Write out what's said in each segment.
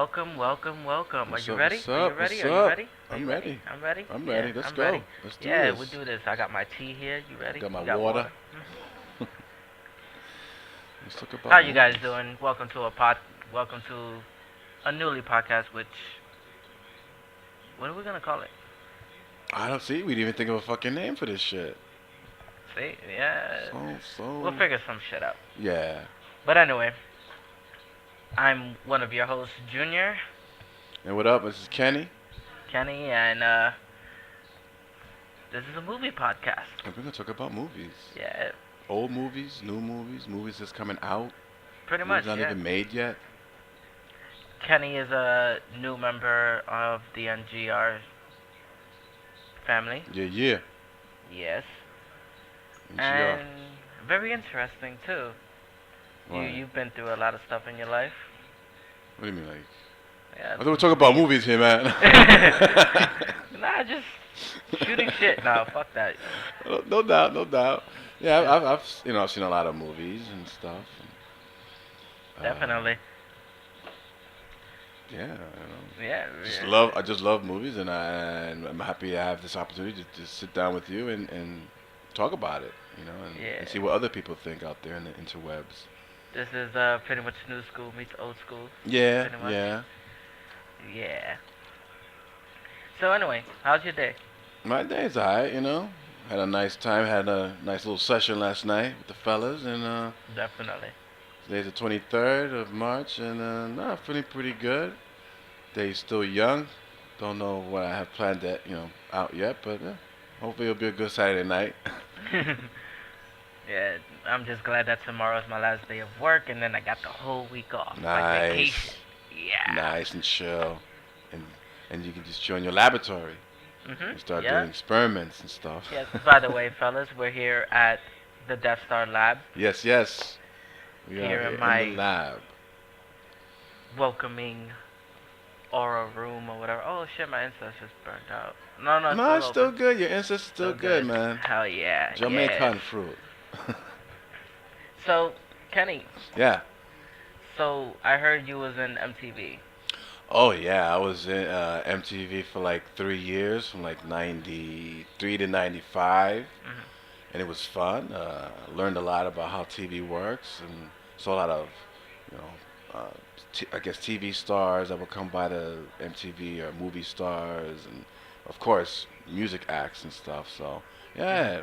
Welcome, welcome, welcome. Are What's you up? ready? What's Are you up? ready? What's Are you up? ready? Are you I'm ready? ready. I'm ready? I'm Yeah, ready. Let's I'm go. ready. Let's do Yeah, we this. do this. I got my tea here. You ready? Got my You got water. water? Let's talk How about you guys movies. doing? Welcome to a newly podcast, which what are we gonna call it? I don't see. We didn't even think of a fucking name for this shit. See? Yeah. We'll So. figure some shit out. Yeah. But anyway, I'm one of your hosts, Junior, And what up? This is Kenny. Kenny, and this is a movie podcast. And we're gonna talk about movies. Yeah, Old movies, new movies, movies that's coming out, pretty much. movies not Yeah. even made yet. Kenny is a new member of the N.G.R. family. Yeah, yeah. Yes. N.G.R. And very interesting too. Why? You've been through a lot of stuff in your life. What do you mean, like? Yeah. I thought we were talking about movies here, man. Nah, just shooting shit. Nah, fuck that. No doubt, no doubt. Yeah, Yeah. I've seen a lot of movies and stuff. Definitely. Yeah, Yeah. I just love movies, and I'm happy to have this opportunity to sit down with you and talk about it, Yeah. and see what other people think out there in the interwebs. This is pretty much new school meets old school. Yeah, Pretty much. yeah. Yeah. So anyway, how's your day? My day's alright, Had a nice time, had a nice little session last night with the fellas, and Definitely. today's the 23rd of March, and nah, feeling pretty good. Day's still young. Don't know what I have planned that, out yet, but hopefully it'll be a good Saturday night. Yeah, I'm just glad that tomorrow's my last day of work, and then I got the whole week off, like vacation. Nice. Yeah. Nice and chill. And and you can just chill in your laboratory and start Yeah. doing experiments and stuff. Yes. By the way, fellas, we're here at the Death Star Lab, Yes, yes. We Here are in here my- in the lab. welcoming aura room or whatever. Oh shit, my ancestors burnt out. No, no, No, it's still still open. good. Your ancestors still good, man. Hell yeah. Jamaican Yeah. fruit. So, Kenny, Yeah. so I heard you was in MTV. Oh yeah, I was in MTV for like 3 years, from like '93 to '95, Mhm. and it was fun. Learned a lot about how TV works, and saw a lot of, you know, I guess TV stars that would come by the MTV, or movie stars, and of course music acts and stuff. So yeah,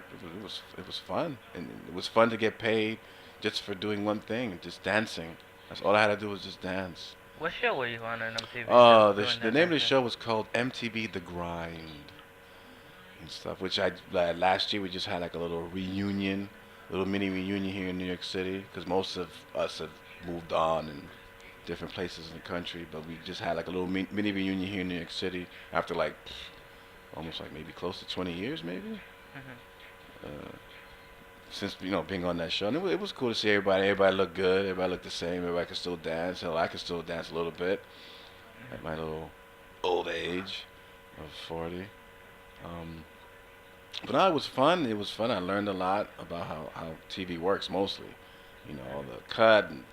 it was fun, and it was fun to get paid just for doing one thing, just dancing. That's all I had to do was just dance. What show were you on MTV? The the name of the show was called MTV The Grind and stuff. Which last year we just had like a little reunion, little mini reunion here in New York City, because most of us have moved on in different places in the country. But we just had like a little mini reunion here in New York City after like almost like maybe close to 20 years, maybe. Mhm. Uh, since being on that show, and it was cool to see everybody. Everybody looked good. Everybody looked the same. Everybody could still dance. Hell, I could still dance a little bit at my little old age of 40. Um, but no, it was fun. It was fun. I learned a lot about how TV works mostly. All the cut and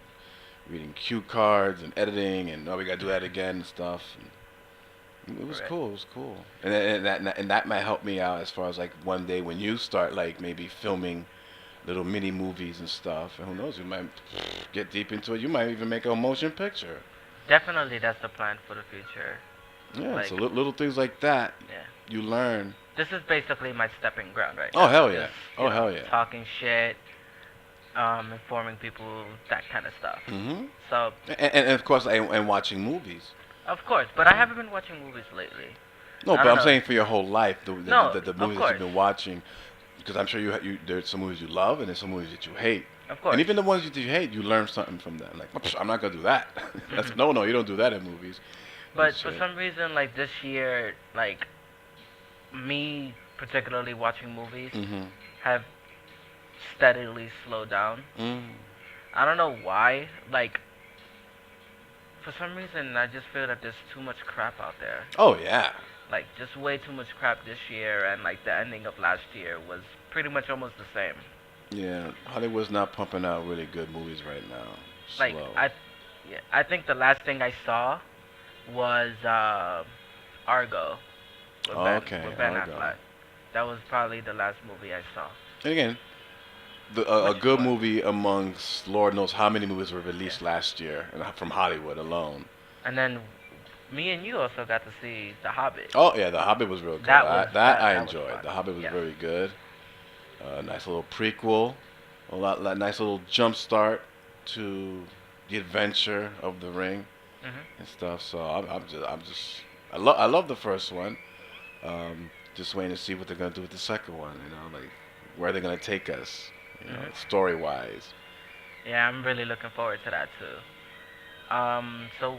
reading cue cards and editing, and we gotta do that again and stuff. And it was Right. cool. It was cool, and that might help me out as far as like one day when you start like maybe filming little mini movies and stuff. And who knows, you might get deep into it. You might even make a motion picture. Definitely, that's the plan for the future. Yeah, Like- so little things like that Yeah. you learn. This is basically my stepping ground right Oh, now. hell yeah. Just, Oh, hell yeah. Talking shit, informing people, that kind of stuff. Hmm. So, And of course, and watching movies. of course, but I haven't been watching movies lately. No, I but don't I'm know. saying for your whole life, the No, the of movies that you've course. been watching, because I'm sure there's some movies you love and there's some movies that you hate. Of course. And even the ones that you hate, you learn something from them. Like, I'm not gonna do that. That's, no, you don't do that in movies. But And for shit. some reason, like this year, like me particularly watching movies Mhm. have steadily slowed down. Mm. I don't know why. Like, for some reason, I just feel that there's too much crap out there. Oh yeah. Like, just way too much crap this year, and like the ending of last year was pretty much almost the same. Yeah, Hollywood's not pumping out really good movies right now. Like, Slow. I think the last thing I saw was Argo with Oh, Ben okay, with Ben Argo. Affleck. That was probably the last movie I saw. And again, a Which good what? movie amongst Lord knows how many movies were Yeah. released last year from Hollywood alone. And then me and you also got to see The Hobbit. Oh yeah, The Hobbit was real good. That was That that I that was enjoyed. fun. The Hobbit was Yes. very good. Nice little prequel. Nice little jump start to the adventure of the ring Mhm. and stuff. So I love the first one. Just waiting to see what they're gonna do with the second one. You know, like where they're gonna take us. You know, Mhm. story wise. Yeah, I'm really looking forward to that too. So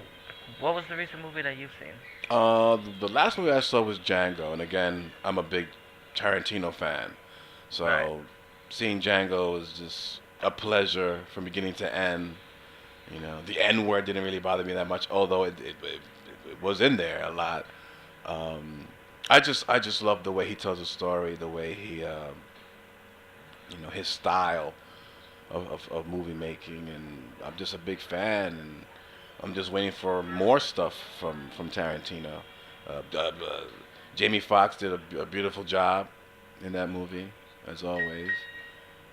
what was the recent movie that you've seen? The last movie I saw was Django, and again, I'm a big Tarantino fan. Right. So seeing Django was just a pleasure from beginning to end. You know, the N word didn't really bother me that much, although it was in there a lot. Um, I just love the way he tells a story, the way he his style of movie making, and I'm just a big fan, and I'm just waiting for more stuff from Tarantino. Jamie Foxx did a beautiful job in that movie, as always.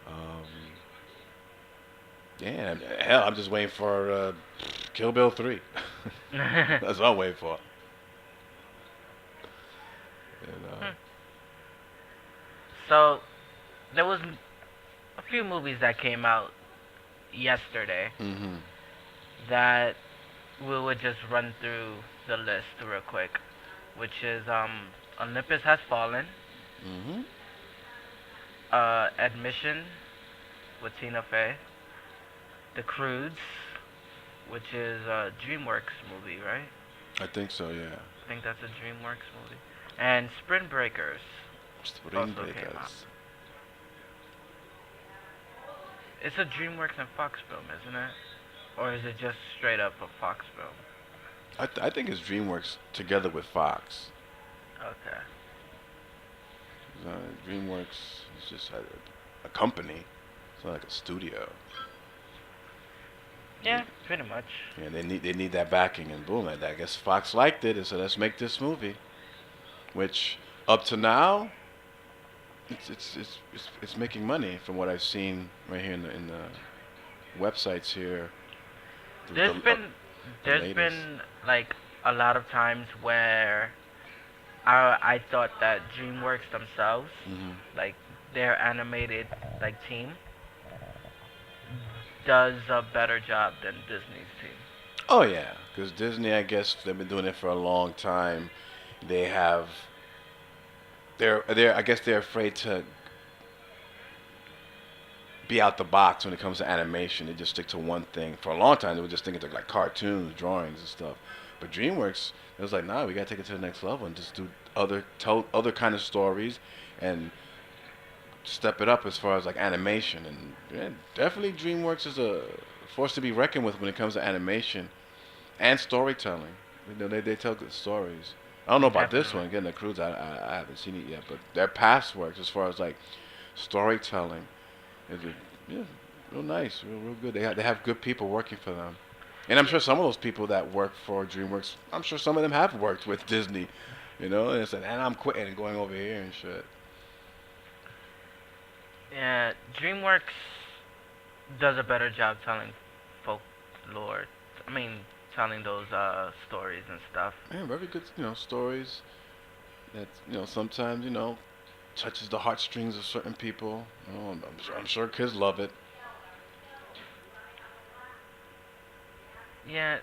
Um, yeah, hell, I'm just waiting for Kill Bill 3. That's what I'm waiting for. You know. Hmm. So there was a few movies that came out yesterday Mm-hmm. that we would just run through the list real quick, which is Olympus Has Fallen, Mm-hmm. Admission with Tina Fey, The Croods, which is a DreamWorks movie, right? I think so, yeah. I think that's a DreamWorks movie, and Sprint Breakers Spring also came out. Breakers. It's a DreamWorks and Fox film, isn't it? Or is it just straight up a Fox film? I think it's DreamWorks together with Fox. Okay. Uh, DreamWorks is just a company. It's not like a studio. Yeah, pretty much. Yeah, they need that backing, and boom, I guess Fox liked it and said, let's make this movie. Which up to now, it's making money from what I've seen right here in the websites here. There's been The there's latest. been like a lot of times where I thought that DreamWorks themselves, Hmm. like their animated like team, does a better job than Disney's team. Oh yeah, because Disney, I guess they've been doing it for a long time. They have they're I guess they're afraid to be out the box when it comes to animation. They just stick to one thing. For a long time, they were just thinking like cartoons, drawings, and stuff. But DreamWorks, it was like, nah, we gotta take it to the next level and just do tell other kind of stories, and step it up as far as like animation. And yeah, definitely DreamWorks is a force to be reckoned with when it comes to animation and storytelling. You know, they tell good stories. I don't know about this Definitely. one. Again, the cruise, I haven't seen it yet, but their past works as far as like storytelling is yeah, real nice, real good. They have good people working for them, and I'm Yeah, sure some of those people that work for DreamWorks, I'm sure some of them have worked with Disney, you know, and said, and I'm quitting and going over here and shit. yeah, DreamWorks does a better job telling folklore. I mean, telling those stories and stuff. Yeah, very good, stories that sometimes touches the heartstrings of certain people. I'm sure kids love it. Yeah,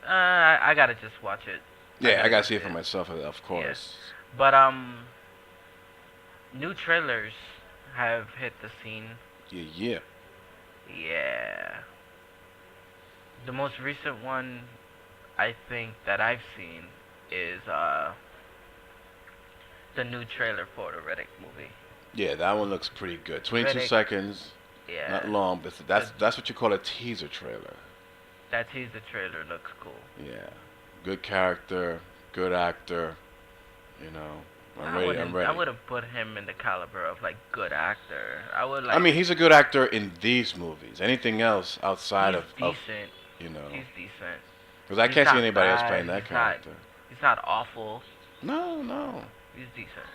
I gotta just watch it. I Yeah, I gotta gotta go see see it for it. myself, of Yeah, course. but new trailers have hit the scene. Yeah, yeah. Yeah, the most recent one I think that I've seen is the new trailer for the Riddick movie. Yeah, that one looks pretty good. 22 Riddick, seconds, not yeah, long, but the that's what you call a teaser trailer. that teaser trailer looks cool. Yeah, good character, good actor. You know, I'm ready. I'm I ready. wouldn't put him in the caliber of like good actor. I would I like mean, he's a good actor in these movies. Anything else outside he's of decent. you know, He's decent. Because I He's can't see not anybody else bad. playing that He's not. character. He's not awful. No, no. He's decent.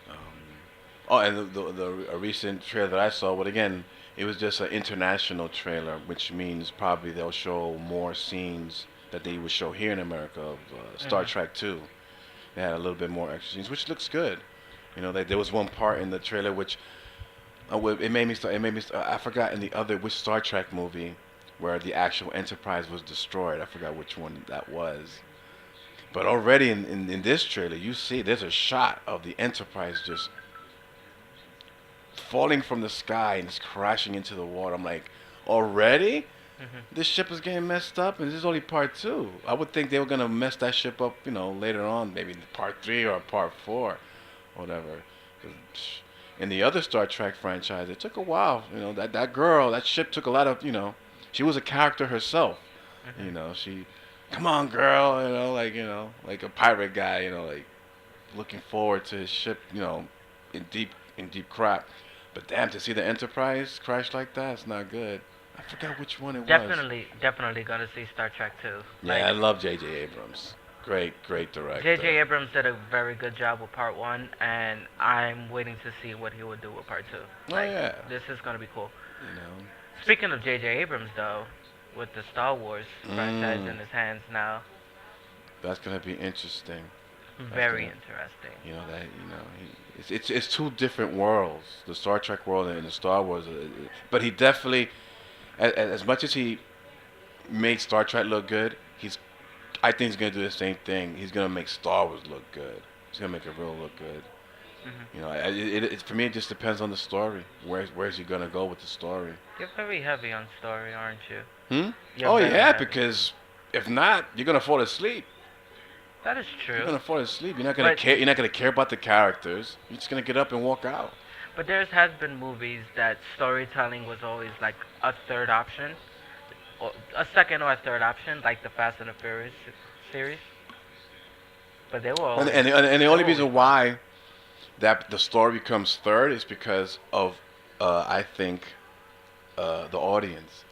Um, oh, and a recent trailer that I saw, but again, it was just an international trailer, which means probably they'll show more scenes that they would show here in America of Star Mhm. Trek 2. They had a little bit more extra scenes, which looks good. You know, there was one part in the trailer which it made me start. It made me. I forgot in the other which Star Trek movie where the actual Enterprise was destroyed. I forgot which one that was. But already in this trailer, you see there's a shot of the Enterprise just falling from the sky and it's crashing into the water. I'm like, already? Mhm. This ship is getting messed up, and this is only part two. I would think they were gonna mess that ship up, later on, maybe in part three or part four, whatever. 'Cause in the other Star Trek franchise, it took a while. That girl, that ship took a lot of, she was a character herself. Mhm. She, come on, girl, like a pirate guy, like looking forward to his ship, in deep crap. But damn, to see the Enterprise crash like that, it's not good. I forgot which one it was. Definitely gonna see Star Trek 2. Yeah, Like I love J.J. Abrams. Great, great J.J. director. Abrams did a very good job with part one, and I'm waiting to see what he would do with part two. Oh Like yeah, this is gonna be cool. you know. Speaking of J.J. Abrams, though, with the Star Wars franchise Mm, in his hands now, that's gonna be interesting. That's very gonna, interesting. it's two different worlds, the Star Trek world and the Star Wars. But he definitely, as much as he made Star Trek look good, I think he's gonna do the same thing. He's gonna make Star Wars look good. He's gonna make it real look good. Hmm. For me, it just depends on the story. Where's he gonna go with the story? You're very heavy on story, aren't you? Hmm. You're Oh very yeah, heavy. because if not, you're gonna fall asleep. That is You're true. gonna fall asleep. You're not gonna But care. You're not gonna care about the characters. You're just gonna get up and walk out. but there has been movies that storytelling was always like a third option, or a second or a third option, like the Fast and the Furious series. But And and the they only were always reason fun. why that the story becomes third is because of I think the audience.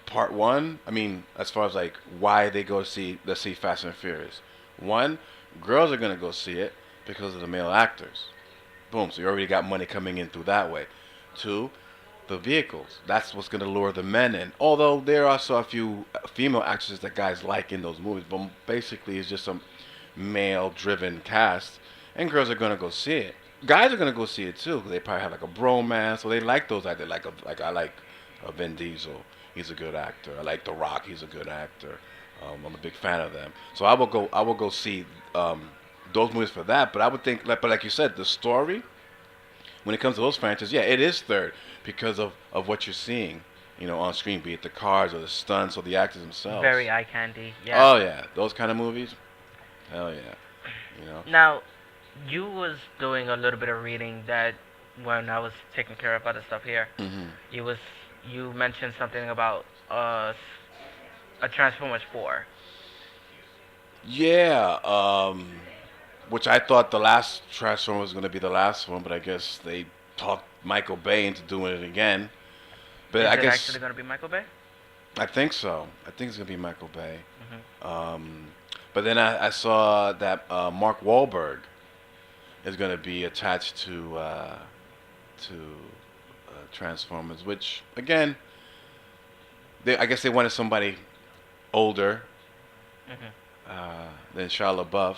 Part one, I mean, as far as like why they go see, let's see Fast and Furious. One, girls are gonna go see it because of the male actors. Boom. So you already got money coming in through that way. Two, the vehicles. That's what's gonna lure the men in. Although there are also a few female actresses that guys like in those movies, but basically it's just some male-driven cast, and girls are gonna go see it. Guys are gonna go see it too, 'cause they probably have like a bromance, or they like those actors. Like I like Vin Diesel. He's a good actor. I like The Rock. He's a good actor. I'm a big fan of them. So I will go. I will go see those movies for that. But I would think, like you said, the story when it comes to those franchises, yeah, it is third because of what you're seeing, on screen, be it the cars or the stunts or the actors themselves. Very eye candy. Yeah. Oh yeah, those kind of movies. Hell yeah, you know. Now, you was doing a little bit of reading that when I was taking care of other stuff here. Hmm. You was you mentioned something about a Transformers 4. Yeah, which I thought the last Transformer was going to be the last one, but I guess they talked Michael Bay into doing it again. But Is I it guess actually gonna be Michael Bay? I think so. I think it's going to be Michael Bay. Mhm. Um, but then I saw that Mark Wahlberg is going to be attached to Transformers, which again, I guess they wanted somebody older Mhm. than Shia LaBeouf.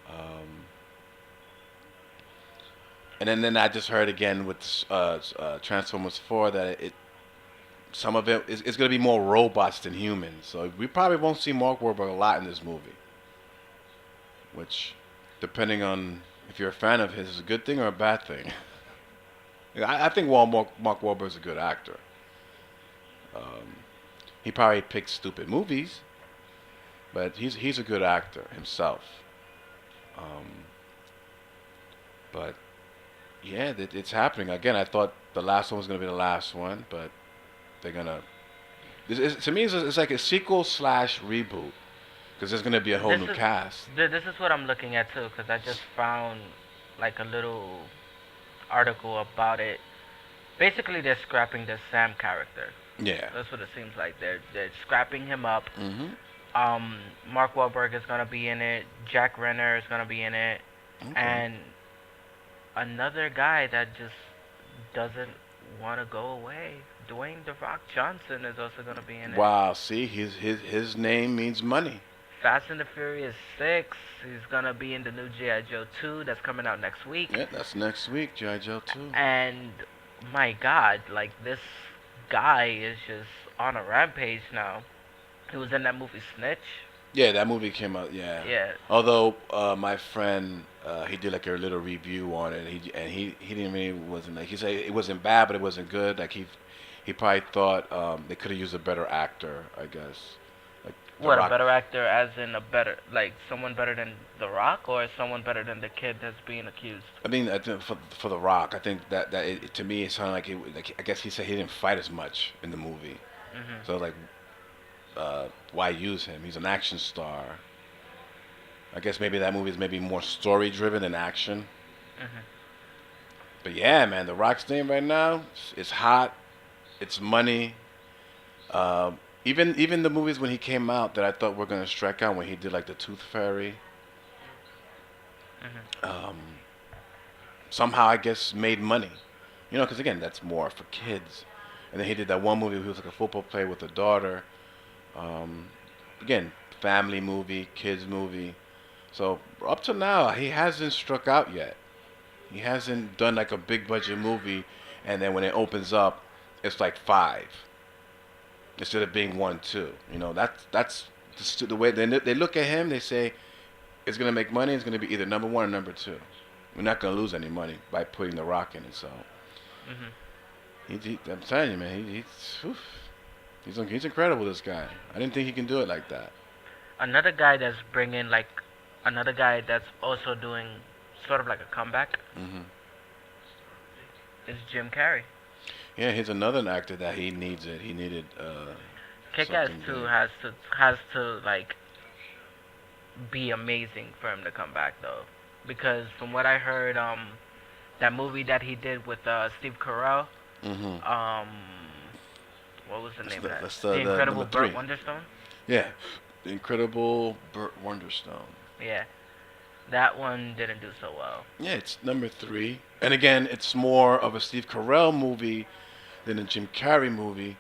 Um, and then I just heard again with Transformers 4 that some of it is going to be more robots than humans. So we probably won't see Mark Wahlberg a lot in this movie, which, depending on if you're a fan of his, is a good thing or a bad thing. I think Mark Wahlberg is a good actor. Um, he probably picks stupid movies, but he's a good actor himself. Um, but yeah, it's happening again. I thought the last one was gonna be the last one, but they're gonna. To me, it's like a sequel slash reboot because there's gonna be a whole This new is cast. this is what I'm looking at too, because I just found like a little article about it. Basically, they're scrapping the Sam character. Yeah. That's what it seems like. They're scrapping him up. Mhm. Mark Wahlberg is gonna be in it. Jack Renner is gonna be in it, Okay. and another guy that just doesn't want to go away. Dwayne the Rock Johnson is also gonna be in it. Wow. See, his name means money. Fast and the Furious 6. He's gonna be in the new G.I. Joe 2 that's coming out next week. Yeah, that's next week, G.I. Joe 2. And my God, like this guy is just on a rampage now. He was in that movie Snitch. Yeah, that movie came out. Yeah. Yeah. Although my friend, he did like a little review on it. He didn't really wasn't like he said it wasn't bad, but it wasn't good. Like he probably thought they could have used a better actor. I guess like The What, a Rock. better actor as in a better, like someone better than The Rock or someone better than the kid that's being accused? I mean, I think for The Rock, I think that to me it sounded like I guess he said he didn't fight as much in the movie. Mhm. So like, why use him? He's an action star. I guess maybe that movie is maybe more story driven than action. Mhm. But yeah, man, The Rock's name right now is hot. It's money. Even the movies when he came out that I thought were gonna strike out when he did like the Tooth Fairy, Mhm. um, somehow I guess made money. You know, because again, that's more for kids. And then he did that one movie where he was like a football player with a daughter. Um, again, family movie, kids movie. So up to now, he hasn't struck out yet. He hasn't done like a big budget movie, and then when it opens up, it's like five instead of being one, two. You know, that's the way they look at him. They say it's gonna make money. It's gonna be either number one or number two. We're not gonna lose any money by putting The Rock in it. So Mhm. I'm telling you, man, he's incredible. This guy. I didn't think he can do it like that. Another guy that's bringing like another guy that's also doing sort of like a comeback Hmm. is Jim Carrey. Yeah, he's another actor that he needs it. He needed Kick-Ass something 2 big. has to like be amazing for him to come back though, because from what I heard, that movie that he did with Steve Carell, Hmm. um, what was the name of that? That's The the number Incredible Burt three. Wonderstone. Yeah, the incredible Burt Wonderstone. Yeah, that one didn't do so well. Yeah, it's number three. And again, it's more of a Steve Carell movie than a Jim Carrey movie.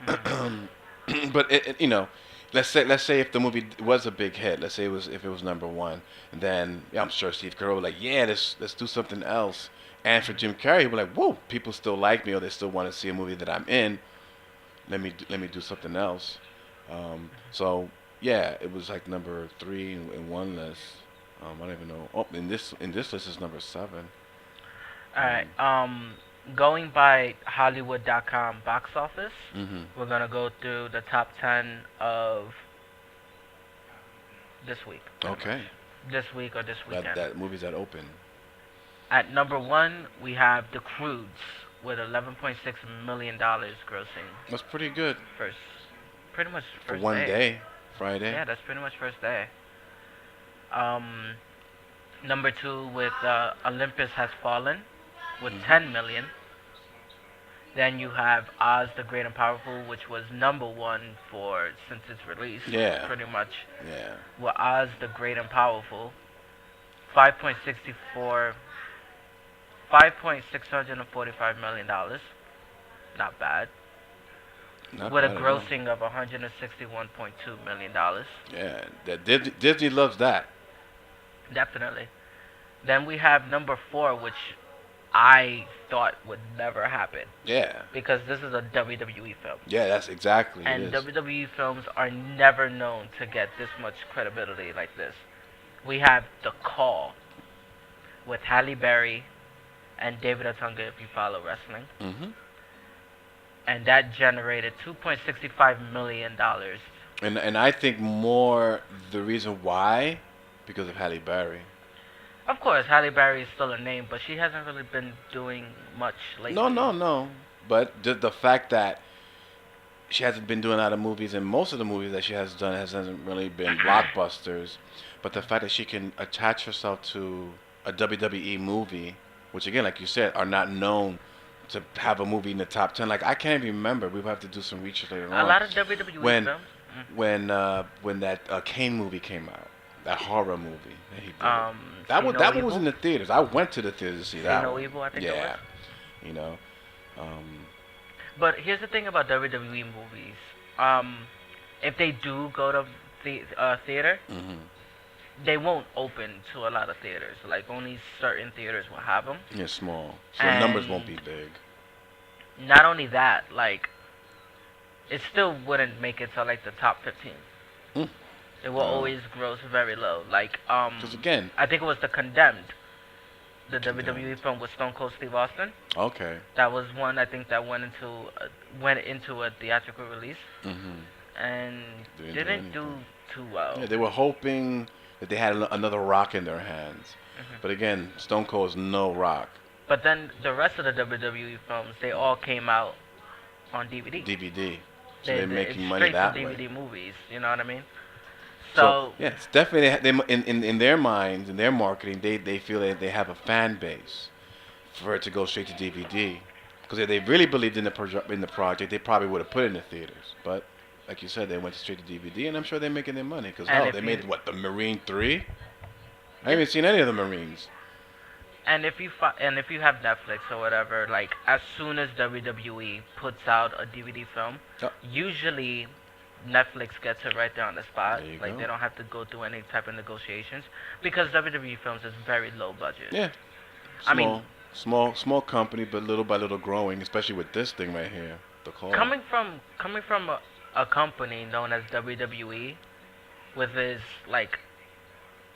Mhm. But you know, let's say if the movie was a big hit, let's say if it was number one, then yeah, I'm sure Steve Carell would like, yeah, let's do something else. And for Mhm. Jim Carrey, he'd be like, whoa, people still like me, or they still want to see a movie that I'm in. Let me do something else. So yeah, it was like number three in one list. I don't even know. Oh, in this list is number seven. All right. Going by Hollywood.com box office, Hmm. we're gonna go through the top 10 of this week, pretty much. Okay. This week or this That weekend. that movies that open. At number one, we have The Croods with $11.6 million grossing That's pretty good first, pretty much for first one day. day, Friday. Yeah, that's pretty much first day. Um, Number two with Olympus Has Fallen with Hmm. 10 million. Then you have Oz the Great and Powerful, which was number one for since its release, Yeah. pretty much. Yeah. With Oz the Great and Powerful, 5.64, $5.645 million. Not bad. Not With a bad at all. grossing of $161.2 million. Yeah. That Disney loves that. Definitely. Then we have number four, which I thought would never happen Yeah. because this is a WWE film. Yeah. That's exactly it And is. WWE films are never known to get this much credibility like this. We have The Call with Halle Berry and David Otunga, if you follow wrestling. Hmm. And that generated $2.65 million. And I think more the reason why because of Halle Berry. Of course, Halle Berry is still a name, but she hasn't really been doing much No, lately. no, no. But the fact that she hasn't been doing a lot of movies, and most of the movies that she has done hasn't really been blockbusters. But the fact that she can attach herself to a WWE movie, which again, like you said, are not known to have a movie in the top 10. Like I can't even remember. We have to do some research later A on. lot of WWE When films. when that Kane movie came out, that horror movie that he did. See No That one was in Evil. the theaters. I went to the theaters to see See that No one. Evil, I think it was. Yeah, you know. Um, But here's the thing about WWE movies. Um, if they do go to theater, hmm they won't open to a lot of theaters. Like only certain theaters will have them. Yeah, small. So the numbers won't And be big. not only that, like it still wouldn't make it to like the top 15. Mm. It will always gross very low. Like Because again, I think it was the Condemned, the WWE Condemned. film with Stone Cold Steve Austin. Okay. That was one I think that went into a theatrical release hmm and They didn't do didn't do anything. too well. Yeah, they were hoping that they had another rock in their hands. But hmm again, Stone Cold is no rock. But then the rest of the WWE films, they all came out on DVD. DVD. So They, they're they it's making money straight to that way. DVD movies. You know what I mean? So So yeah, it's definitely in their minds, in their marketing, they feel that they have a fan base for it to go straight to DVD. Because if they really believed in the project, they probably would have put it in the theaters. But like you said, they went straight to DVD, and I'm sure they're making their money. Because and hell, if they you made what, the Marine 3? I yeah, haven't seen any of the Marines. and if you have Netflix or whatever, like as soon as WWE puts out a DVD film, Oh, usually Netflix gets it right there on the spot. there you Like go. they don't have to go through any type of negotiations because WWE films is very low budget. Yeah, I mean, small company, but little by little growing. Especially with this thing right here, the call. coming from a company known as WWE with his like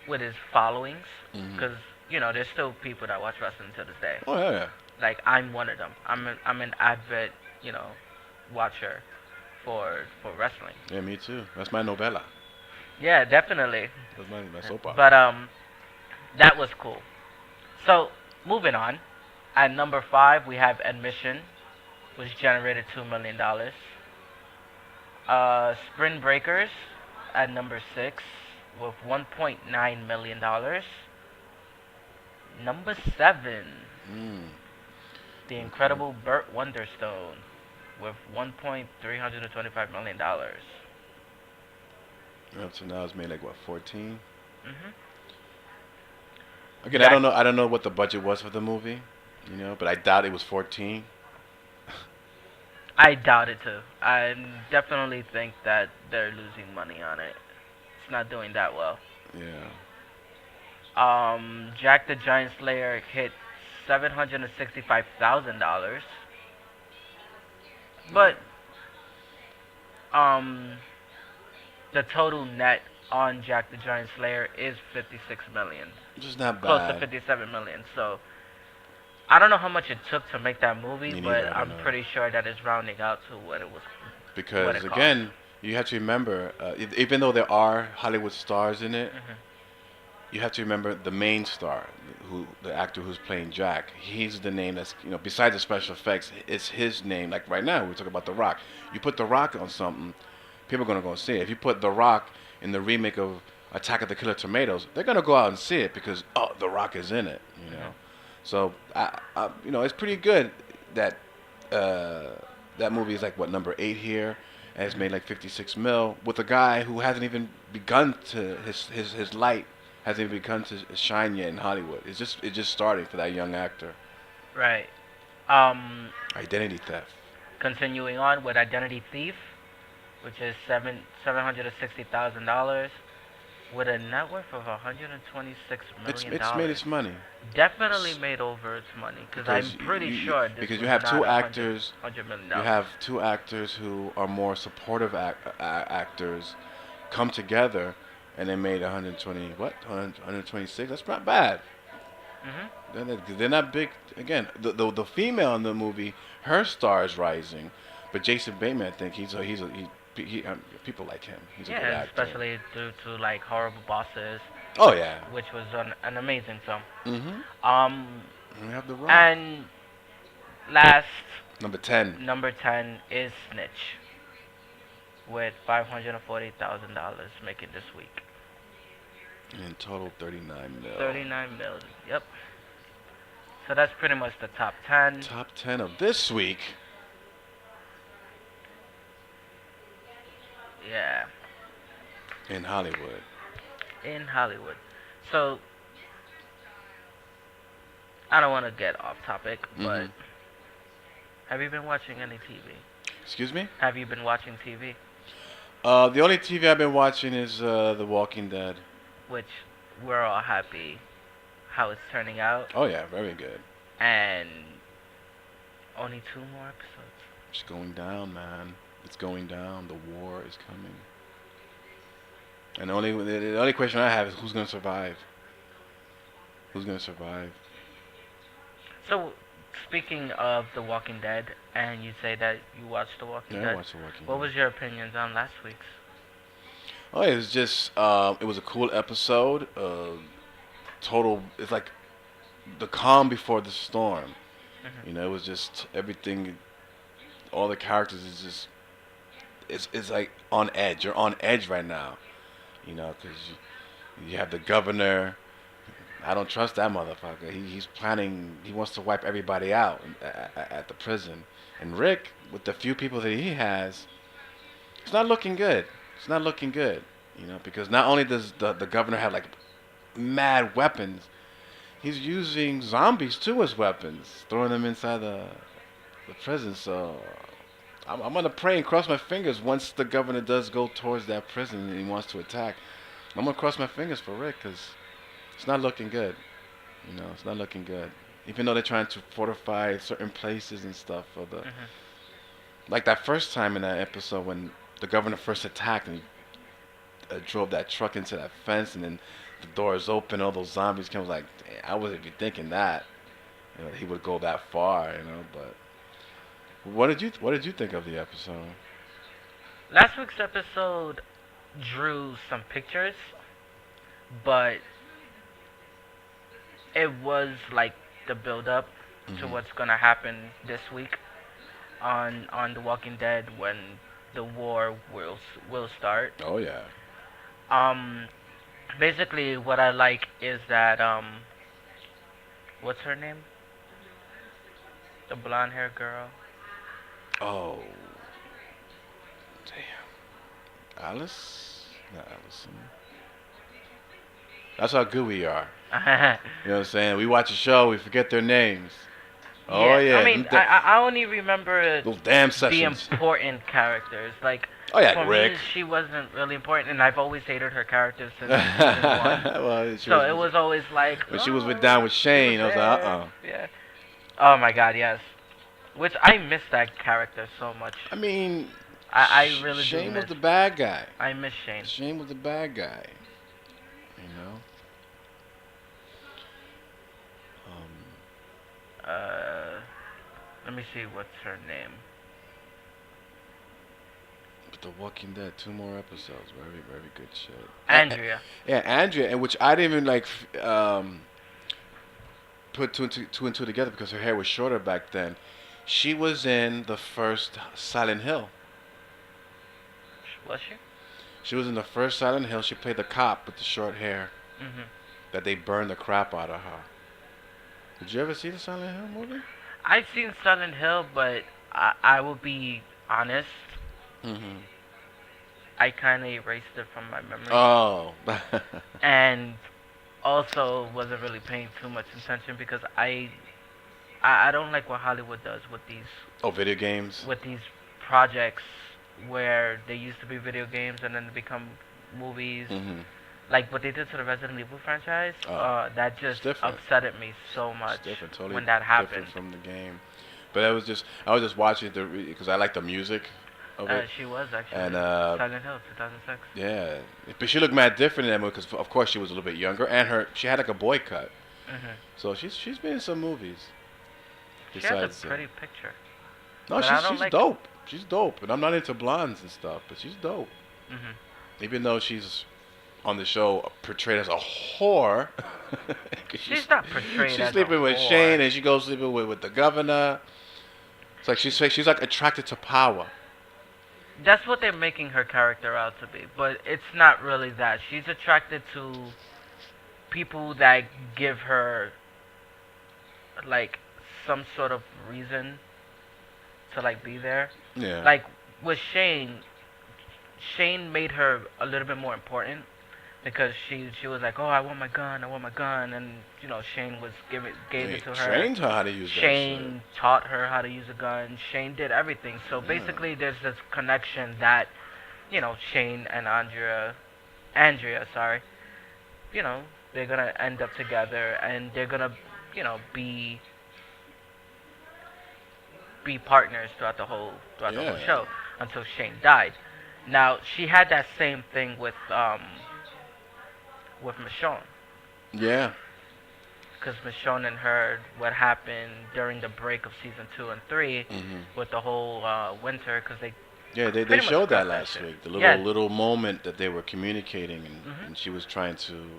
with his followings, hmm because there's still people that watch wrestling to this day. Oh yeah, Like I'm one of them. I'm an avid you know watcher for wrestling. yeah. Me too. That's my novella. Yeah, definitely. That's my soap opera. But that was cool. So moving on, at number 5 we have Admission, which generated $2 million. Spring Breakers at number 6 with $1.9 million. Number 7, Mm. The Okay. Incredible Burt Wonderstone with $1.325 million. Up to now, it's made like what, 14? hmm Again, Jack, I don't know what the budget was for the movie, but I doubt it was 14. I doubt it too. I definitely think that they're losing money on it. It's not doing that well. Yeah. Jack the Giant Slayer hit $765,000, but um, the total net on Jack the Giant Slayer is 56 million, Just not close to bad. 57 million. So I don't know how much it took to make that movie, Me but neither. I don't I'm know. pretty sure that it's rounding out to what Because it cost. again, you have to remember, even though there are Hollywood stars in it, hmm you have to remember the main star, the actor who's playing Jack. He's the name that's besides the special effects, it's his name. Like right now, we're talking about The Rock. You put The Rock on something, people are gonna go see it. If you put The Rock in the remake of Attack of the Killer Tomatoes, they're gonna go out and see it because The Rock is in it. hmm So it's pretty good that uh, that movie is like what, number 8 here, and it's hmm made like 56 mil with a guy who hasn't even begun to his light hasn't even begun to shine yet in Hollywood. It's just starting for that young actor. Right. Um, Identity theft. Continuing on with Identity Thief, which is $760,000 with a net worth of $126 million It's made its money Definitely made over its money because I'm because pretty sure this because was you have not two a hundred actors. hundred million You dollars. have two actors who are more supportive actors come together, and they made 120 what 126. That's not bad. Mhm. They're not big. Again, the female in the movie, her star is rising, but Jason Bateman, I think people like him. He's a good Yeah, actor. especially due to like Horrible Bosses, Oh yeah. which was an amazing film. Mhm. Um, We have the Rock. and last Number 10. number 10 is Snitch with $540,000 making this week. In total, 39 mil. 39 million. Yep. So that's pretty much the top 10. Top 10 of this week Yeah, in Hollywood. in Hollywood. So I don't want to get off topic, Hmm. but have you been watching any TV? Excuse me? Have you been watching TV? The only TV I've been watching is The Walking Dead. Which we're all happy how it's turning out, Oh, yeah, very good. and only two more episodes. It's going down, man. It's going down. The war is coming. And the only question I have is who's going to survive? Who's going to survive? So, speaking of The Walking Dead, and you say that you watched The Walking Yeah, I Dead, watched The Walking what Dead. was your opinions on last week's? Oh, it was just, it was a cool episode. Total, it's like the calm before the storm. Hmm. You know, it was just everything, all the characters is just, it's like on edge. You're on edge right now. You know, because you have the governor. I don't trust that motherfucker. He's planning. He wants to wipe everybody out at the prison. And Rick, with the few people that he has, it's not looking good. It's not looking good. You know, because not only does the governor have like mad weapons, he's using zombies too as weapons, throwing them inside the prison. So I'm gonna pray and cross my fingers once the governor does go towards that prison and he wants to attack. I'm gonna cross my fingers for Rick because it's not looking good. You know, it's not looking good. Even though they're trying to fortify certain places and stuff for the Hmm. like that first time in that episode when the governor first attacked and he drove that truck into that fence and then the doors open, all those zombies came. I was like, damn, I wasn't even thinking that. You know, he would go that far. You know, but what did you think of the episode? Last week's episode drew some pictures, but it was like the build up to Hmm. what's gonna happen this week on The Walking Dead when the war will start. Oh yeah. Um, Basically, what I like is that what's her name? The blonde hair girl. Oh damn. Alice? Not Allison. That's how good we are. Yeah, You know what I'm saying? We watch a show, we forget their names. Oh I yeah, mean, I only remember those damn the sessions. important characters. Like Oh yeah, for Rick. me, she wasn't really important, and I've always hated her character since season one. Well, she So was it was always like, when she was with oh, down with she was Shane. I was like, there. uh-uh. Yeah. Oh my God, yes. Which I miss that character so much. I mean, I really do Shane was miss. the bad guy. I miss Shane. Shane was the bad guy. You know. Um, Uh, Let me see what's her name. but The Walking Dead, two more episodes, very very good shit. Andrea. Yeah, Andrea, and which I didn't even like put two and two together because her hair was shorter back then. She was in the first Silent Hill. Was she? She was in the first Silent Hill. She played the cop with the short hair Mhm. that they burned the crap out of her. Did you ever see the Silent Hill movie? I've seen Silent Hill, but I will be honest. Mm-hmm. I kind of erased it from my memory, Oh. and also wasn't really paying too much attention because I don't like what Hollywood does Oh, video games. with these projects where they used to be video games and then they become movies. Mm-hmm. Like what they did to the Resident Evil franchise, Oh, that it's just different. upsetted me so It's much different. Totally when that happened. different from the game. But I was just watching it because I like the music of it, She was actually and Silent Hill 2006. yeah. But she looked mad different in that movie because of course she was a little bit younger, and she had like a boy cut. Hmm. So she's been in some movies. She has a Besides, pretty picture, no, but I don't she's like. dope. She's dope, and I'm not into blondes and stuff, but she's dope. Hmm. Even though she's on the show portrayed as a whore. 'Cause She's not portrayed she's as a sleeping with whore. Shane, and she goes sleeping with the governor. It's like she's like attracted to power. That's what they're making her character out to be, but it's not really that. She's attracted to people that give her like some sort of reason to like be there. Yeah. Like with Shane, Shane made her a little bit more important because she was like, oh, I want my gun, and Shane was gave He it to her. trained her how to use that shit. Shane taught her how to use a gun. Shane did everything. So Yeah. basically, there's this connection that Shane and Andrea, sorry, you know, they're gonna end up together, and they're gonna be partners throughout the whole Yeah. show until Shane died. Now she had that same thing with Michonne, Yeah. because Michonne and her, what happened during the break of season 2 and 3 Mhm. with the whole winter, because they Yeah, they pretty much showed that scrapped that last shit. week. The Yeah. little moment that they were communicating, hmm and she was trying to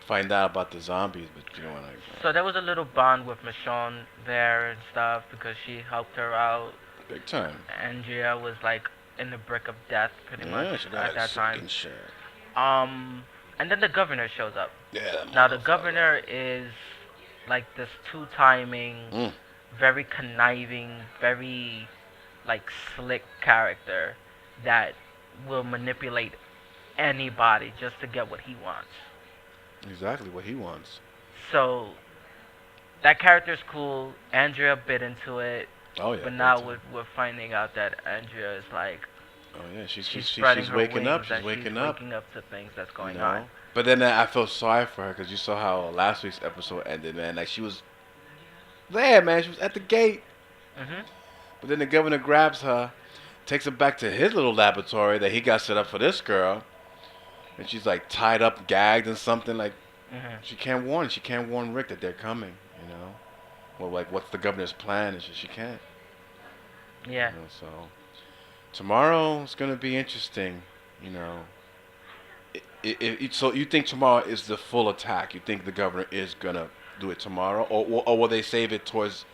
find out about the zombies, but you know what So there was a little bond with Michonne there and stuff because she helped her out. big time. N.G.R was like in the brick of death pretty much Yeah, she at got that sick time. and shit. Um, and then the governor shows up. Yeah, that Now the motherfucker. governor is like this two-timing, Mm. very conniving, very like slick character that will manipulate anybody just to get what he wants. Exactly what he wants. So that character's cool. Andrea bit into it, Oh yeah, but big now time. we're finding out that Andrea is like Oh yeah, she's spreading she's her waking up. wings She's and she's waking up. waking up to things that's You going on. know. But then I felt sorry for her because you saw how last week's episode ended, man. Like she was there, man. She was at the gate, Mhm. but then the governor grabs her, takes her back to his little laboratory that he got set up for this girl, and she's like tied up, gagged, and something. Like Mhm. she can't warn Rick that they're coming. You know. Well, like what's the governor's plan? And she can't. Yeah. You know. So tomorrow is gonna be interesting. You know. So you think tomorrow is the full attack? You think the governor is gonna do it tomorrow, or will they save it towards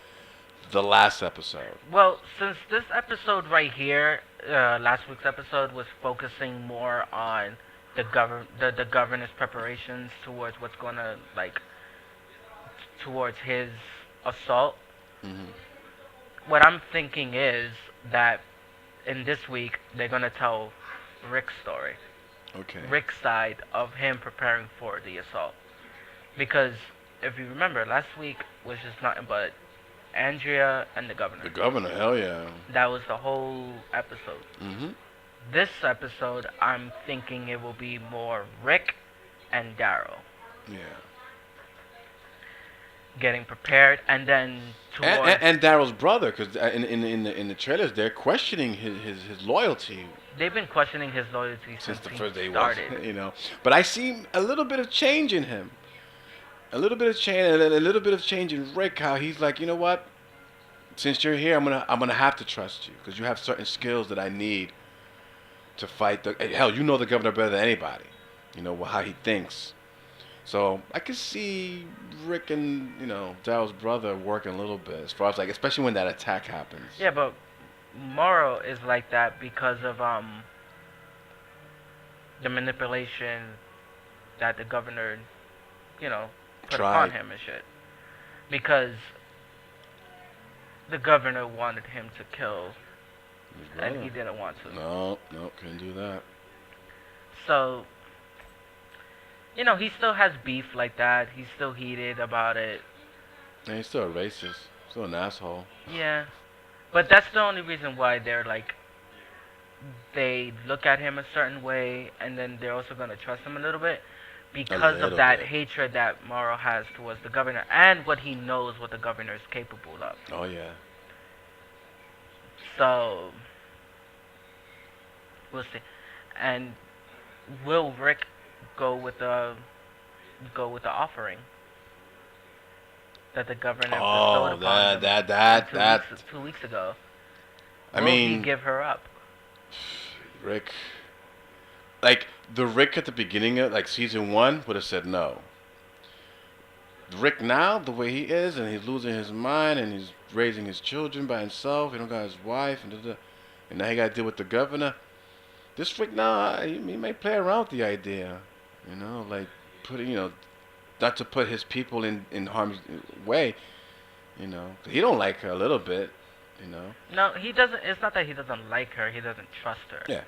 the last episode? Well, since this episode right here, last week's episode was focusing more on the governor's preparations towards what's gonna like towards his assault. Hmm. What I'm thinking is that in this week they're gonna tell Rick's story, Okay. Rick's side of him preparing for the assault. Because if you remember, last week was just nothing but Andrea and the The governor. governor, hell yeah. That was the whole episode. Hmm. This episode, I'm thinking it will be more Rick and Daryl Yeah. getting prepared, and then towards And Daryl's brother, because in the trailers they're questioning his loyalty they've been questioning his loyalty since since the he first day he was, started. you know. But I see a little bit of change in him, a little bit of change, and a little bit of change in Rick. How he's like, you know what? Since you're here, I'm gonna have to trust you because you have certain skills that I need to fight the hell. You know the governor better than anybody. You know how he thinks. So I could see Rick and Daryl's brother working a little bit as far as like, especially when that attack happens. Yeah, but Morrow is like that because of the manipulation that the governor, you know, put upon Tried. him and shit. Because the governor wanted him to kill, His and brother. he didn't want to. No, couldn't do that. So, he still has beef like that. He's still heated about it. And he's still a racist, still an asshole. Yeah. But that's the only reason why they're like, they look at him a certain way, and then they're also going to trust him a little bit because of little that bit. hatred that Morrow has towards the governor and what he knows what the governor is capable of. Oh yeah. So, we'll see. And will Rick go with the offering that the governor bestowed Oh, upon him that. 2 weeks ago? I Will he mean, give her up? Rick. Like the Rick at the beginning of like season one would have said no. Rick now, the way he is, and he's losing his mind, and he's raising his children by himself. He don't got his wife, and now he got to deal with the governor. This Rick now, he might play around with the idea, like not to put his people in harm's way, You know, 'cause he don't like her a little bit. You know. No, he doesn't. It's not that he doesn't like her. He doesn't trust her. Yeah.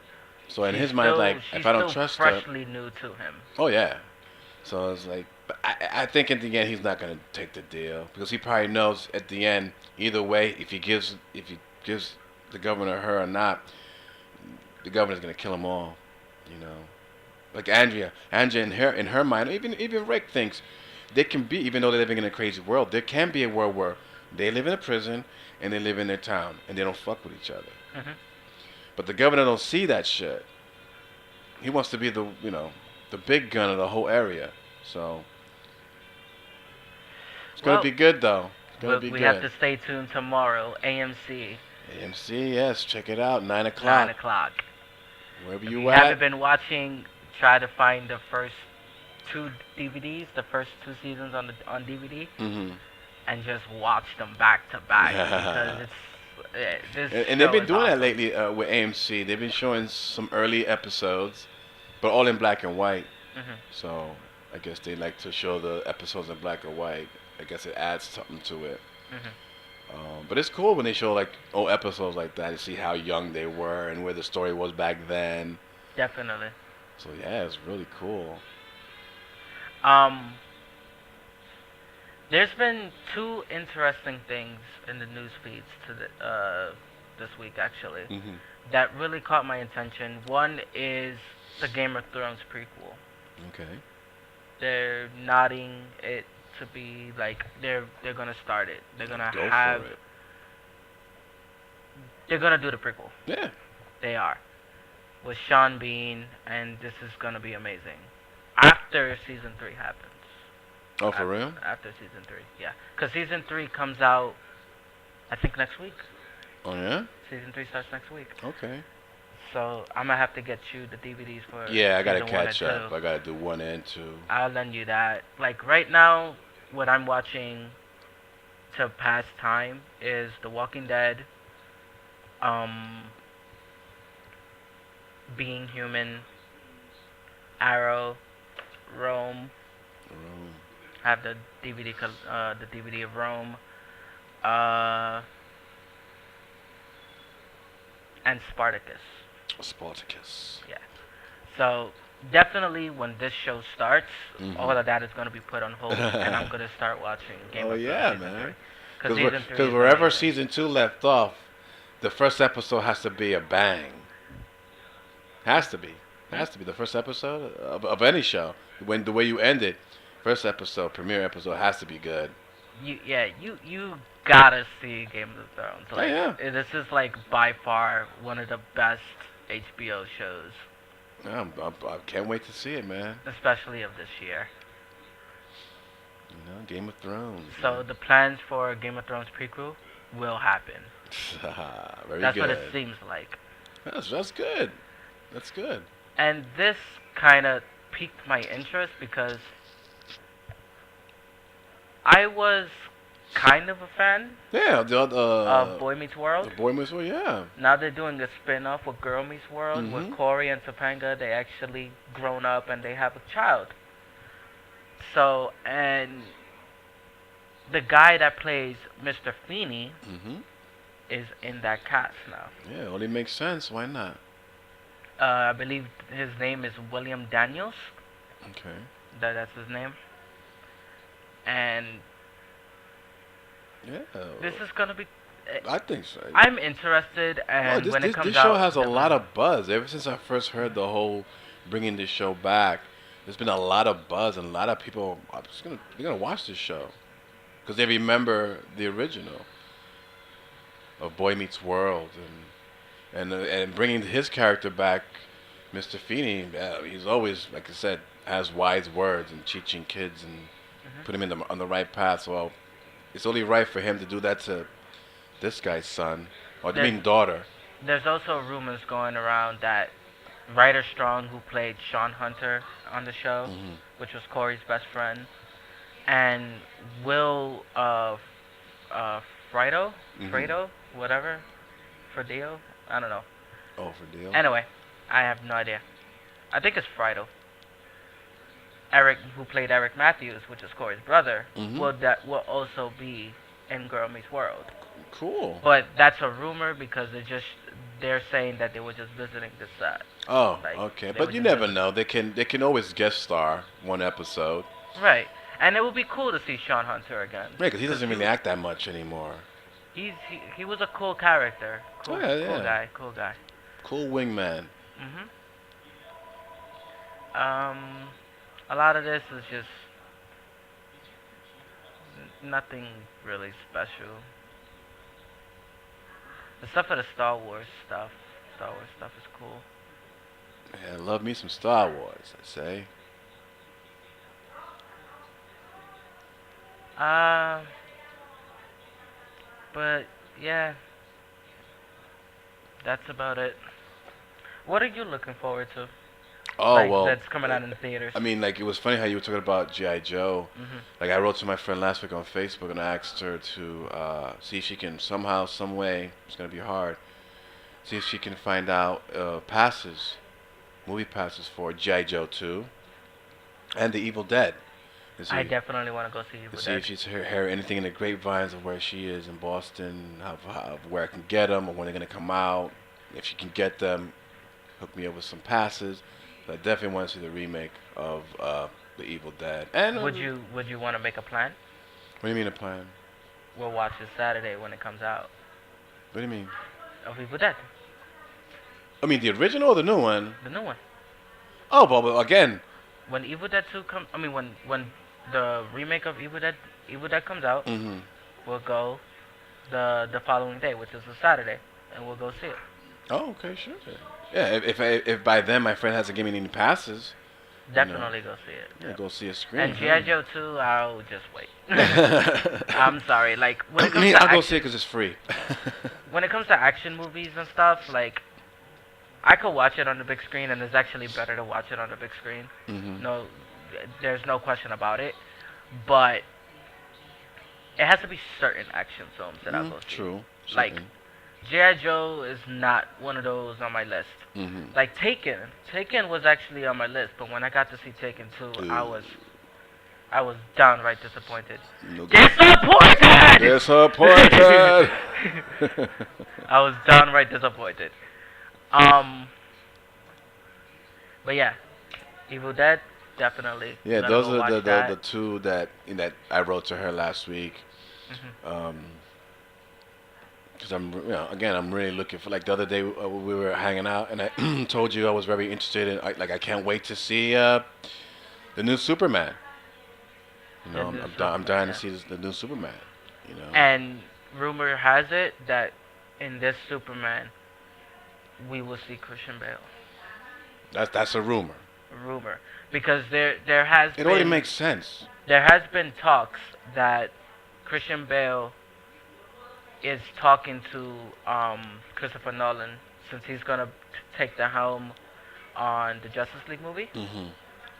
So in his mind, like, if She's I don't still trust her, freshly new to him. oh yeah. So it's like, but I think at the end he's not gonna take the deal because he probably knows at the end either way if he gives the governor her or not, the governor's gonna kill them all. You know, like Andrea in her mind, even Rick thinks they can be, even though they're living in a crazy world, there can be a world where they live in a prison and they live in their town and they don't fuck with each other. Hmm. But the governor don't see that shit. He wants to be the big gun of the whole area. So it's gonna Well, be good though. It's gonna be we have good. to stay tuned tomorrow. AMC, AMC, yes, check it out. 9 o'clock. 9 o'clock. Wherever If you you haven't at. been watching, try to find the first two DVDs, the first two seasons on DVD, Mm-hmm. and just watch them back to back because this And they've show been is doing that awesome. lately with AMC. They've been showing some early episodes, but all in black and white. Hmm. So I guess they like to show the episodes in black and white. I guess it adds something to it. Hmm. But it's cool when they show like old episodes like that to see how young they were and where the story was back then. Definitely. So yeah, it's really cool. Um, there's been two interesting things in the news feeds this week actually Hmm. that really caught my attention. One is the Game of Thrones prequel. Okay. They're nodding it to be like they're gonna start it. Go for it. They're gonna do the prequel. Yeah. They are with Sean Bean, and this is gonna be amazing. After season 3 happens. Oh, for real? After season 3, yeah, because season 3 comes out, I think next week. Oh yeah. Season 3 starts next week. Okay. So I'm gonna have to get you the DVDs for Yeah, I gotta season 1 and catch up. 2. I gotta do 1 and 2. I'll lend you that. Like right now, what I'm watching to pass time is The Walking Dead, um, Being Human, Arrow, Rome. Rome. I have the the DVD of Rome, uh, and Spartacus. Spartacus. Yeah. So definitely when this show starts, Mhm. all of that is gonna be put on hold, and I'm gonna start watching Game Oh of Thrones yeah, season 3. man. Cause season 3 Because is wherever amazing. season 2 left off, the first episode has to be a bang. Has to be. Has to be the first episode of any show. When the way you end it, first episode, premiere episode has to be good. You gotta see Game of Thrones. Oh yeah. This is like by far one of the best HBO shows, I can't wait to see it, man. especially of this year. You know, Game of Thrones. So the plans for Game of Thrones prequel will happen. Very That's good. what it seems like. That's good. That's good. And this kind of piqued my interest because I was kind of a fan Yeah, of Boy Meets the World. boy was yeah. Now they're doing a spin-off with Girl Meets World with Mhm. Corey and Topanga. They actually grown up and they have a child. So, and the guy that plays Mr. Feeney Mhm. is in that cast now. Yeah, only makes sense. Why not? I believe his name is William Daniels. Okay. That's his name. And Yeah. this is gonna be. I think so. I'm interested, and this when it this, comes this out, show has a definitely. lot of buzz. Ever since I first heard the whole bringing this show back, there's been a lot of buzz and a lot of people are just they're gonna watch this show because they remember the original of Boy Meets World and bringing his character back, Mr. Feeney. He's always, like I said, has wise words and teaching kids and Mhm. put him on the right path. So it's only right for him to do that to this guy's son, or I There's, mean daughter. there's also rumors going around that Ryder Strong, who played Sean Hunter on the show, Hmm. which was Corey's best friend, and Will Fredo, Mhm. Fredo, whatever, Fredio, I don't know. Oh, for deal. Anyway, I have no idea. I think it's Fredo. Eric, who played Eric Matthews, which is Corey's brother, Mhm. will also be N.G.R meets World. Cool. But that's a rumor because they're saying that they were just visiting the set. Oh, Like okay. they were But you just never visiting. know. They can always guest star one episode. Right. And it would be cool to see Sean Hunter again. Yeah, because he Cause doesn't really act that much anymore. he was a cool character. Oh Cool yeah, cool yeah. guy. Cool guy. Cool wingman. Mhm. A lot of this is just nothing really special. The stuff for the Star Wars stuff. Star Wars stuff is cool. Yeah, love me some Star Wars, I say. Uh, but yeah, that's about it. What are you looking forward to? Oh Like well, that's coming out in the theaters. I mean, like it was funny how you were talking about GI Joe. Mhm. Like I wrote to my friend last week on Facebook and I asked her to see if she can somehow, some way, it's gonna be hard. See if she can find out passes, movie passes for GI Joe 2 and The Evil Dead. To I see, definitely want to go see to Evil see Dead. if she's heard anything in the grapevines of where she is in Boston, where I can get them or when they're gonna come out. If she can get them, hook me up with some passes. But I definitely want to see the remake of The Evil Dead. And Would you want to make a plan? what do you mean a plan? We'll watch it Saturday when it comes out What do you mean? of Evil Dead, I mean the original or the new one? the new one. Oh, but again. When Evil Dead 2 come, I mean when the remake of Evil Dead comes out, Mm-hmm. we'll go the following day, which is a Saturday, and we'll go see it. Oh, okay, sure. Yeah, if by then my friend hasn't given me any passes, you know, Definitely go see it. yeah, Yeah. go see a screen. And GI Joe 2, I'll just wait. I I'm sorry. Like when it comes mean, to I'll go see it action, because it's free. when it comes to action movies and stuff, like I could watch it on the big screen, and it's actually better to watch it on the big screen. Mm-hmm. No, there's no question about it. But it has to be certain action films that I'll go see. True. Like G.I. Joe is not one of those on my list. Mm-hmm. Like Taken was actually on my list, but when I got to see Taken 2, I was downright disappointed. No good. Disappointed! Disappointed. I was downright disappointed. Um, but yeah, Evil Dead, definitely. Yeah, Gonna those go are watch the that. two that I wrote to her last week. Mhm. Because I'm really looking for, like the other day we were hanging out and I told you I was very interested in, I can't wait to see the new Superman. You The know, new I'm Superman, dying to yeah. see the new Superman. You know, And rumor has it that in this Superman, we will see Christian Bale. that's a rumor. Rumor, because there has It been already makes sense. there has been talks that Christian Bale is talking to Christopher Nolan since he's gonna take the helm on the Justice League movie. Mm-hmm.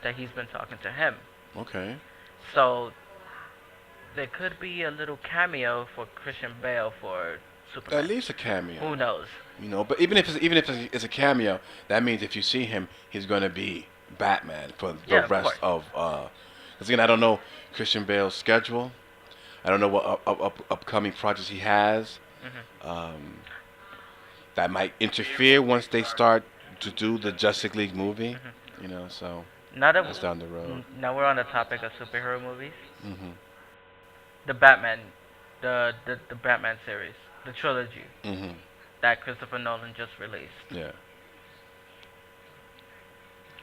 That he's been talking to him. Okay. So there could be a little cameo for Christian Bale for At Superman. least a cameo. Who knows? You know, but even if it's a cameo, that means if you see him, he's gonna be Batman for the Yeah, of rest course. of. Because again, I don't know Christian Bale's schedule. I don't know what upcoming projects he has. Hmm. Um, that might interfere once they start to do the Justice League movie. Hmm. You know, so Now that that's down the road. now we're on the topic of superhero movies, Mhm. the Batman, the Batman series, the trilogy Mhm. that Christopher Nolan just released. Yeah.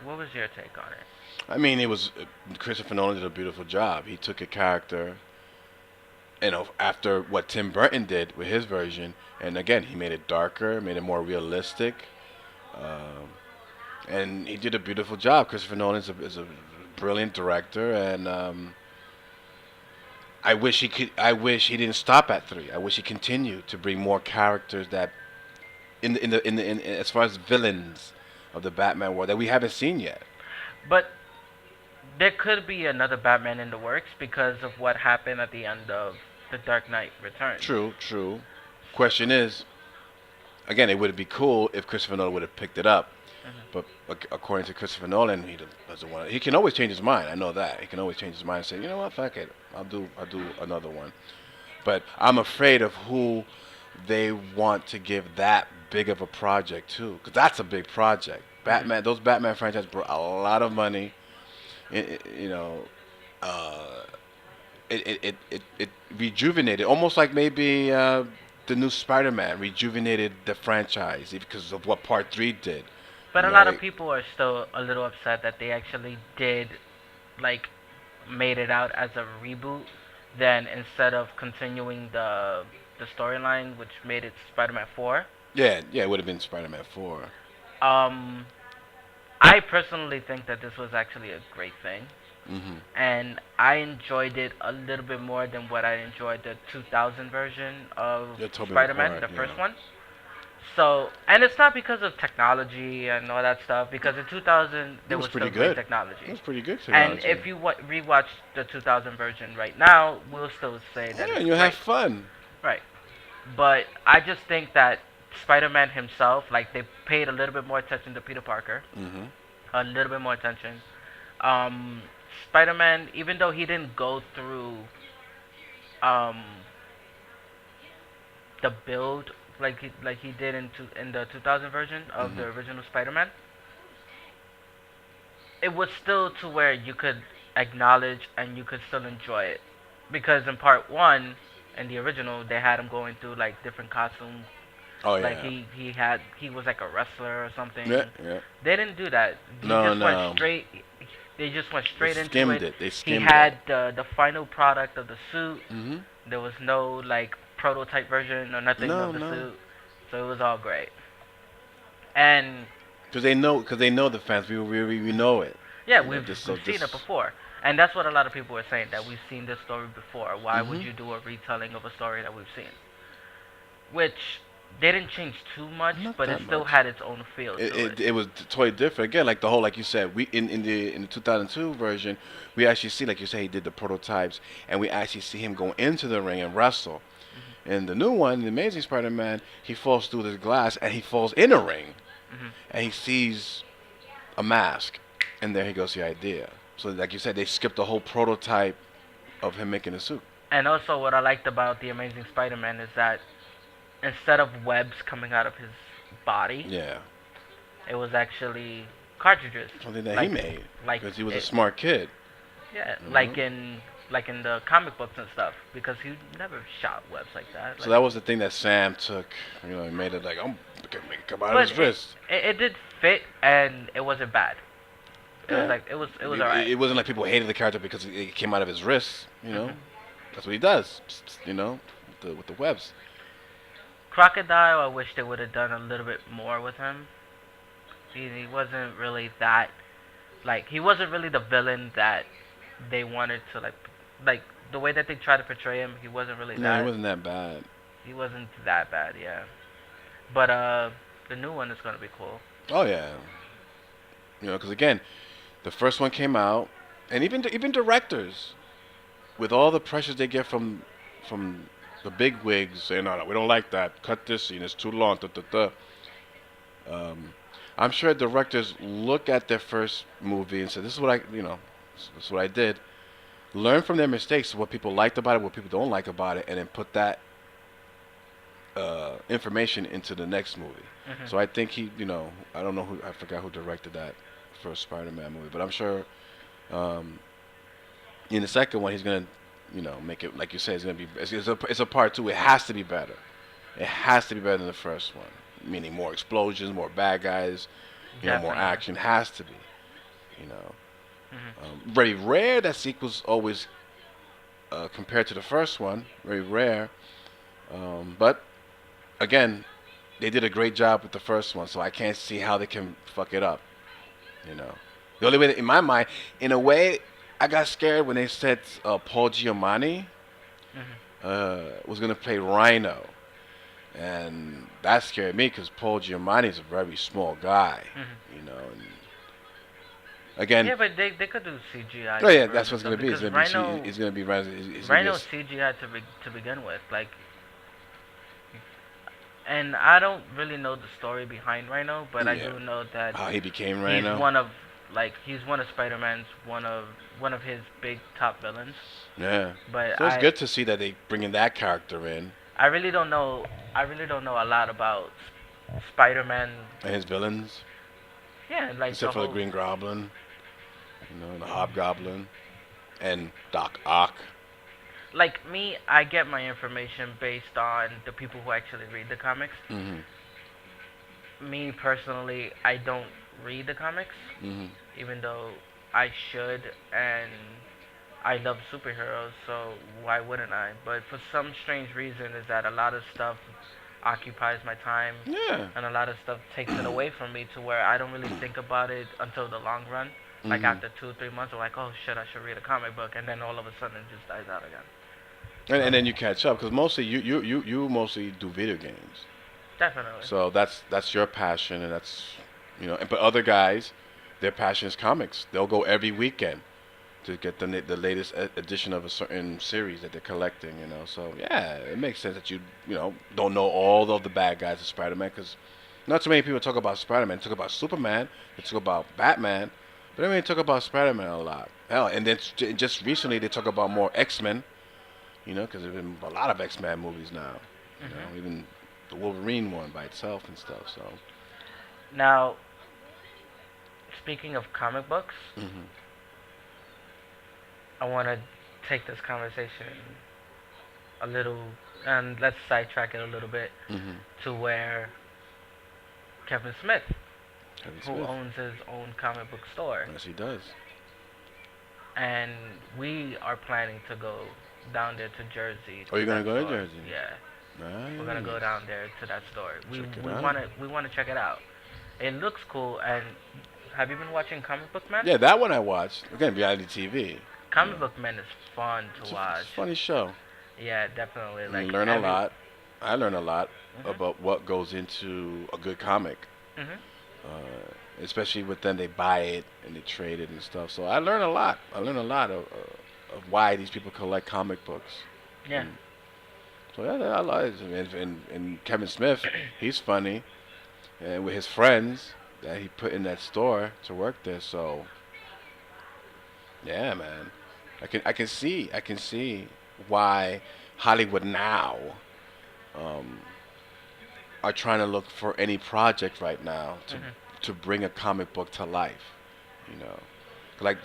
What was your take on it? I mean, it was Christopher Nolan did a beautiful job. He took a character, after what Tim Burton did with his version, and again, he made it darker, made it more realistic, um, and he did a beautiful job. Christopher Nolan is a brilliant director, and I wish he could. I wish he didn't stop at 3. I wish he continued to bring more characters that, in as far as villains of the Batman world that we haven't seen yet. But there could be another Batman in the works because of what happened at the end of The Dark Knight Returns. True, true. Question is, again, it would be cool if Christopher Nolan would have picked it up. Hmm. But according to Christopher Nolan, he doesn't want. He can always change his mind. I know that he can always change his mind and say, you know what, fuck it, I'll do another one. But I'm afraid of who they want to give that big of a project to, because that's a big project. Mhm. Batman, those Batman franchises brought a lot of money. You know, uh, it rejuvenated, almost like maybe the new Spider-Man rejuvenated the franchise because of what Part Three did. But You a know, lot of people are still a little upset that they actually did like made it out as a reboot. Then instead of continuing the storyline, which made it Spider-Man 4, yeah, yeah, it would have been Spider-Man 4. um, I personally think that this was actually a great thing, Hmm. and I enjoyed it a little bit more than what I enjoyed the 2000 version of Yeah, Tobey Spider-Man, Maguire, the yeah. first one. So, and it's not because of technology and all that stuff, because in 2000 It there was was pretty still great good. It technology. was pretty good And technology. if you rewatch the 2000 version right now, we'll still say that Yeah, it's and you have great. fun. Right. But I just think that Spider-Man himself, like they paid a little bit more attention to Peter Parker, Hmm. a little bit more attention. Um, Spider-Man, even though he didn't go through um, the build like he did in the 2000 version of the Hmm. original Spider-Man, it was still to where you could acknowledge and you could still enjoy it. Because in part one, in the original, they had him going through like different costumes. Oh Like yeah. he was like a wrestler or Yeah, something. yeah. They didn't do that. He No, just went no. straight. They just went They straight into skimmed it. it. They He skimmed it. had the final product of the suit. Hmm. There was no like prototype version or nothing No, of the no. suit, so it was all great. And Because they know the fans. We know it. yeah, You know, we've seen it this. before, and that's what a lot of people were saying, that we've seen this story before. Why would Hmm. you do a retelling of a story that we've seen? Which they didn't change too much, Not but it that still much. had its own feel It, to it. it was totally different. Again, like the whole, like you said, we in the 2002 version, we actually see, like you say, he did the prototypes, and we actually see him go into the ring and wrestle. Mhm. In the new one, the Amazing Spider-Man, he falls through the glass and he falls in a ring, Mhm. and he sees a mask, and there he goes the idea. So, like you said, they skipped the whole prototype of him making a suit. And also, what I liked about the Amazing Spider-Man is that instead of webs coming out of his body, Yeah, it was actually cartridges, something that he like made like because he was a it, smart kid. yeah, You know. like in the comic books and stuff, because he never shot webs like that. So Like, that was the thing that Sam took. You know, he made it like I'm gonna make it come out of but his wrist. it did fit, and it wasn't bad. It was Yeah. like it was alright. It wasn't like people hated the character because it came out of his wrist. You know, Mhm. that's what he does. You know, with the webs. Crocodile, I wish they would have done a little bit more with him. He wasn't really that, like he wasn't really the villain that they wanted to like the way that they tried to portray him. He wasn't really No, he that. wasn't that bad. He wasn't that bad, yeah. But the new one is gonna be cool. Oh yeah. You know, because again, the first one came out, and even directors, with all the pressures they get from the big wigs saying, "No, no, we don't like that. Cut this scene. It's too long." Da, da, da. Um, I'm sure directors look at their first movie and say, "This is what this is what I did." Learn from their mistakes, what people liked about it, what people don't like about it, and then put that information into the next movie. Mhm. So I think I don't know who, I forgot who directed that first Spider-Man movie, but I'm sure um, in the second one he's gonna, make it like you say. It's gonna be it's a part two. It has to be better. It has to be better than the first one. Meaning more explosions, more bad guys, more Definitely. action. Has to be. You know, Mhm. very rare that sequels always compared to the first one. Very rare. But again, they did a great job with the first one, so I can't see how they can fuck it up. You know, the only way in my mind, in a way, I got scared when they said Paul Giamatti Mhm. was gonna play Rhino, and that scared me because Paul Giamatti is a very small guy. Mhm. And again, Yeah, but they could do CGI oh yeah, numbers that's and what's stuff gonna be. because It's gonna be Rhino. It's gonna be a Rhino CGI to begin with. Like, and I don't really know the story behind Rhino, but I yeah. do know that How he became he's Rhino. one of Like he's one of Spider-Man's one of his big top villains. Yeah. But So it's good to see that they bringing that character in I really don't know. I really don't know a lot about Spider-Man. and his villains, Yeah, like the except for the whole. Green Goblin, the Hobgoblin, and Doc Ock. Like me, I get my information based on the people who actually read the comics. Mhm. Me personally, I don't read the comics, Mhm. even though I should, and I love superheroes, so why wouldn't I? But for some strange reason, is that a lot of stuff occupies my time, Yeah. and a lot of stuff takes it away from me to where I don't really think about it until the long run. Like Mhm. after 2 3 months, I'm like, oh shit, I should read a comic book, and then all of a sudden it just dies out again. And So then you catch up because mostly you mostly do video games. definitely. So that's your passion, and that's But other guys, their passion is comics. They'll go every weekend to get the latest edition of a certain series that they're collecting. So yeah, it makes sense that you don't know all of the bad guys of Spider-Man because not too many people talk about Spider-Man. They talk about Superman. They talk about Batman, but they don't really talk about Spider-Man a lot. Hell, and then just recently they talk about more X-Men. Because there's been a lot of X-Men movies now. Mhm. Even the Wolverine one by itself and stuff. So. Now, speaking of comic books, Mhm. I want to take this conversation a little, and let's sidetrack it a little bit Mhm. to where Kevin Smith, Kevin who Smith. owns his own comic book store, Yes, he does. and we are planning to go down there to Jersey Oh, to you're that gonna go to store. Jersey? Yeah, we're gonna go Nice. down there to that store. We Check it we out. wanna check it out. It looks cool. And have you been watching Comic Book Man? Yeah, that one I watched. Again, reality TV. Comic Book Man is fun to It's a watch. funny show. Yeah, definitely. And you Like learn a every. lot. I learn a lot Mhm. about what goes into a good comic. Mhm. Especially with them, they buy it and they trade it and stuff. So I learn a lot. I learn a lot of why these people collect comic books. Yeah. And so yeah, I like it. And Kevin Smith, he's funny, and with his friends that he put in that store to work there. So yeah, man, I can see why Hollywood now um, are trying to look for any project right now Mhm. to bring a comic book to life. You know, like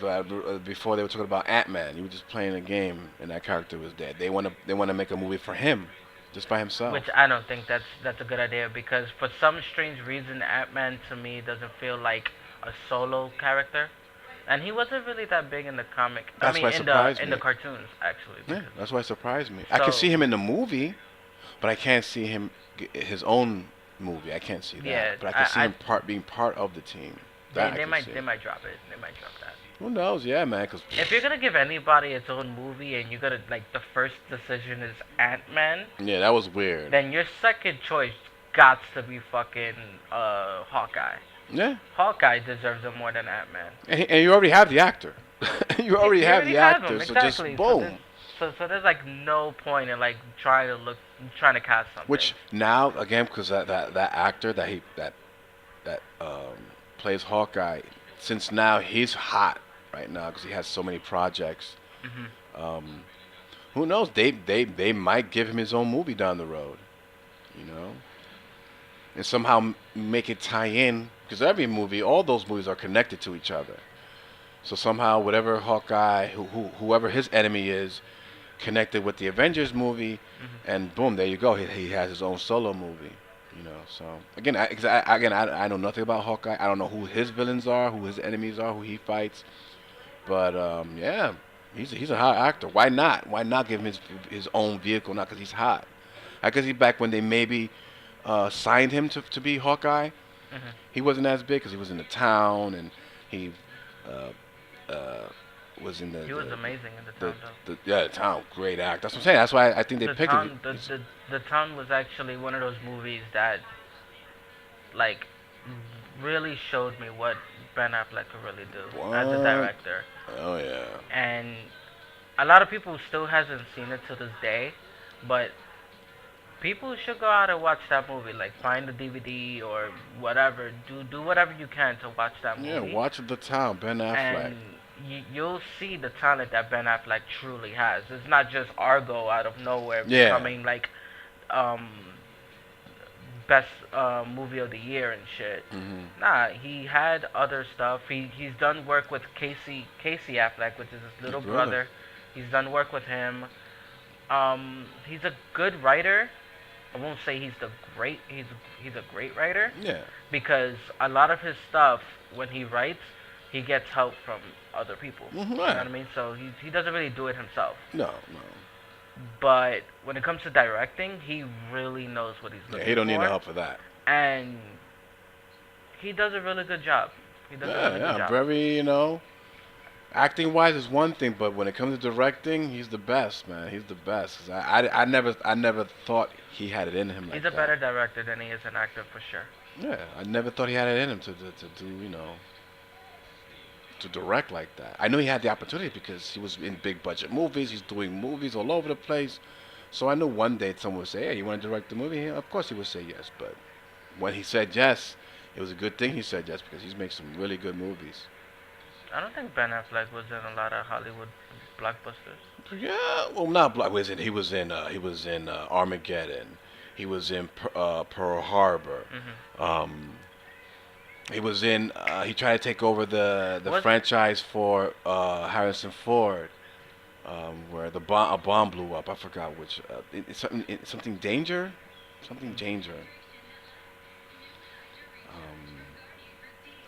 before they were talking about Ant-Man. You were just playing a game and that character was dead. They want to make a movie for him, just by himself. Which I don't think that's a good idea, because for some strange reason Ant-Man to me doesn't feel like a solo character. And he wasn't really that big in the comic. I That's mean why it surprised in the me. cartoons actually, Yeah, because that's why it surprised me. I can so see him in the movie, but I can't see him his own movie. I can't see that. yeah, But I can see I him being part of the team. they That I they can might see. they might drop it. They might drop that. Who knows? Yeah, man. Cause If you're gonna give anybody its own movie and you're gonna like the first decision is Ant-Man, yeah, that was weird. then your second choice got to be fucking Hawkeye. Yeah, Hawkeye deserves it more than Ant-Man. and you already have the actor. You already You have already the have him actor, so just exactly. boom. So there's like no point in like trying to cast something. Which now again, because that actor that plays Hawkeye, since now he's hot right now because he has so many projects. Mhm. Um, who knows? They might give him his own movie down the road. You know, and somehow make it tie in because every movie, all those movies are connected to each other. So somehow, whatever Hawkeye, whoever his enemy is, connected with the Avengers movie, Mhm. and boom, there you go. He has his own solo movie. So again, I know nothing about Hawkeye. I don't know who his villains are, who his enemies are, who he fights. But yeah, he's a hot actor. Why not? Why not give him his own vehicle? Not because he's hot. I guess he back when they maybe signed him to be Hawkeye. Mhm. He wasn't as big because he was in the town and he uh, uh, was in He was amazing in the the, town though. the town. Great act. That's what I'm saying. That's why I think they The picked him. town, the town was actually one of those movies that like really showed me what Ben Affleck could really do as a What? director. Oh yeah. And a lot of people still hasn't seen it to this day, but people should go out and watch that movie. Like find the DVD or whatever. Do whatever you can to watch that Yeah, movie, watch The Town, Ben Affleck. and you'll see the talent that Ben Affleck truly has. It's not just Argo out of nowhere Yeah. becoming like um best movie of the year and shit. Mhm. Nah, he had other stuff. He's done work with Casey Affleck, which is his His little brother. brother. He's done work with him. He's a good writer. I won't say he's a great writer Yeah. because a lot of his stuff when he writes, he gets help from other people. Mhm. You know Right. what I mean? So he doesn't really do it himself. No, no. But when it comes to directing, he really knows what he's Yeah, looking he don't need no for, help for that. and he does a really good job. He does a Yeah, really good yeah. job. Very, acting wise is one thing, but when it comes to directing, he's the best, man. He's the best. 'Cause I never thought he had it in him He's like a that. better director than he is an actor for sure. Yeah, I never thought he had it in him to do, to direct like that. I knew he had the opportunity because he was in big budget movies. He's doing movies all over the place. So I knew one day someone would say, "Hey, you want to direct the movie?" Yeah, of course he would say yes. But when he said yes, it was a good thing he said yes because he's made some really good movies. I don't think Ben Affleck was in a lot of Hollywood blockbusters. Yeah, well, not Black. He was in Armageddon. He was in Pearl Harbor. Hmm. Um, he was in. He tried to take over the Was franchise for Harrison Ford, where a bomb blew up. I forgot which. Something danger, something danger.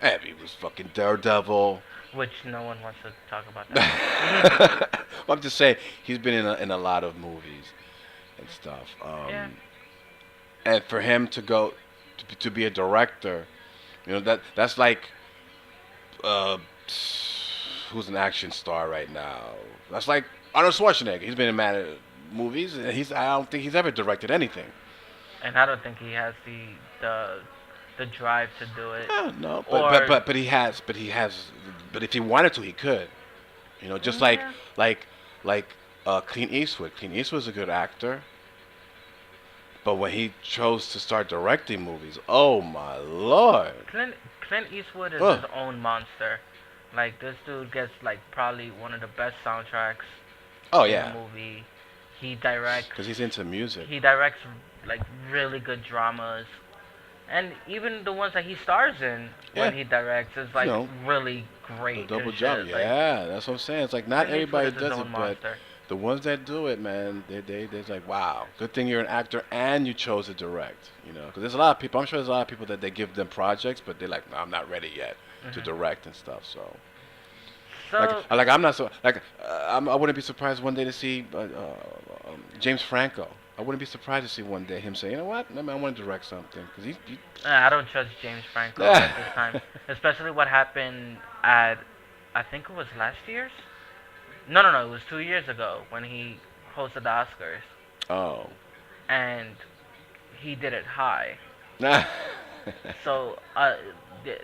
And he was fucking Daredevil. which no one wants to talk about that. I'm just saying he's been in a lot of movies and stuff. Yeah. And for him to go to be a director, that's like uh, who's an action star right now. That's like Arnold Schwarzenegger. He's been in mad movies, and I don't think he's ever directed anything. And I don't think he has the the drive to do it. No, Or but if he wanted to, he could. Just like yeah, like Clint Eastwood. Clint Eastwood's a good actor, but when he chose to start directing movies, oh my lord! Clint Eastwood is Ugh. his own monster. Like this dude gets like probably one of the best soundtracks Oh in a yeah, movie. He directs because he's into music. he directs like really good dramas. And even the ones that he stars in Yeah, when he directs is you like know, really the great double and jump. shit. Like Yeah, that's what I'm saying. It's like not Clint Eastwood everybody is his does own it, but monster. the ones that do it, man, they're like, wow, good thing you're an actor and you chose to direct. Because there's a lot of people. I'm sure there's a lot of people that they give them projects, but they're like, no, I'm not ready yet to Hmm. direct and stuff. So So I'm not so like I wouldn't be surprised one day to see James Franco. I wouldn't be surprised to see one day him say, you know what, I want to direct something because I don't trust James Franco at this time, especially what happened at I think it was last year's. No, it was 2 years ago when he hosted the Oscars oh. and he did it high. So, th-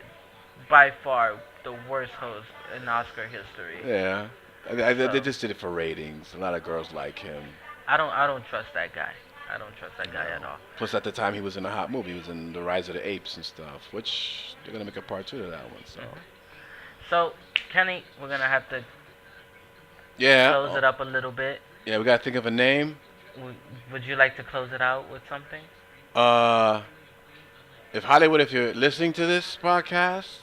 by far the worst host in Oscar history. Yeah. They So, just did it for ratings. A lot of girls like him. I don't trust that guy. I don't trust that You guy at know. all. Plus, at the time, he was in a hot movie. He was in The Rise of the Apes and stuff, which they're gonna make a part 2 to that one. So Hmm. So, Kenny, we're gonna have to yeah, close it up a little bit. yeah, we gotta think of a name. Would you like to close it out with something? Uh, if Hollywood, if you're listening to this podcast,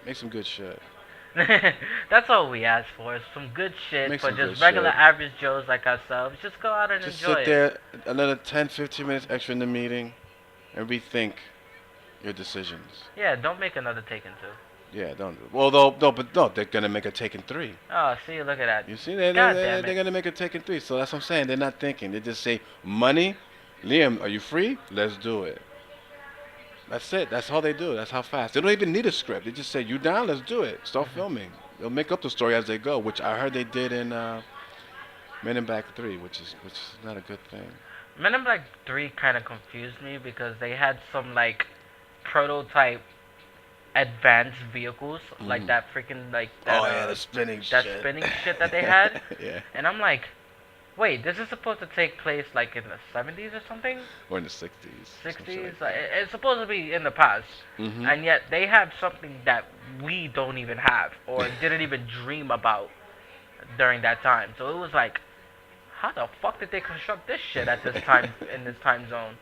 make some good shit. That's all we ask for. Is some good shit Make for some good just regular shit. average Joes like ourselves. Just go out and Just enjoy sit it. there another 10, 15 minutes extra in the meeting and rethink your decisions. Yeah, don't make another Taken 2. Yeah, don't. Well, no, but no, they're gonna make a Taken 3. Oh, see, look at that. You see, they're, God they're, damn they're it. gonna make a Taken 3. So that's what I'm saying. They're not thinking. They just say, money, Liam, are you free? Let's do it. That's it. That's all they do. That's how fast. They don't even need a script. They just say, you down? Let's do it. Start Mhm. filming. They'll make up the story as they go, which I heard they did in Men in Black 3, which is not a good thing. Men in Black 3 kind of confused me because they had some like prototype advanced vehicles like Mhm. that freaking like Oh yeah, the spinning that shit. spinning shit that they had, Yeah. and I'm like, Wait, this is supposed to take place like in the 70s or something? or in the '60s, some shit 60s? like Like, that. it's supposed to be in the past. Mm-hmm. And yet they have something that we don't even have or didn't even dream about during that time. So it was like, how the fuck did they construct this shit at this time in this time zone?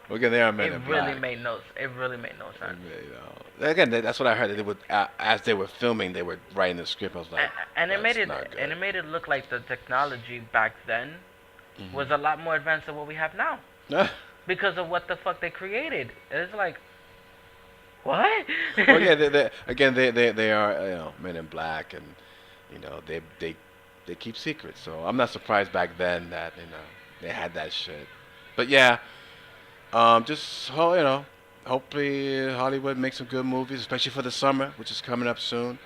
Well, again, they are Men It in really Black. made no. It really made no sense. And, again, that's what I heard. That they would, as they were filming, they were writing the script. I was like, And it made that's it not and good. it made it look like the technology back then was a Mm-hmm. lot more advanced than what we have now because of what the fuck they created. It's like what? Well, yeah, again, they are Men in Black, and they keep secrets. So I'm not surprised back then that they had that shit. But yeah, just hopefully Hollywood makes some good movies, especially for the summer, which is coming up soon.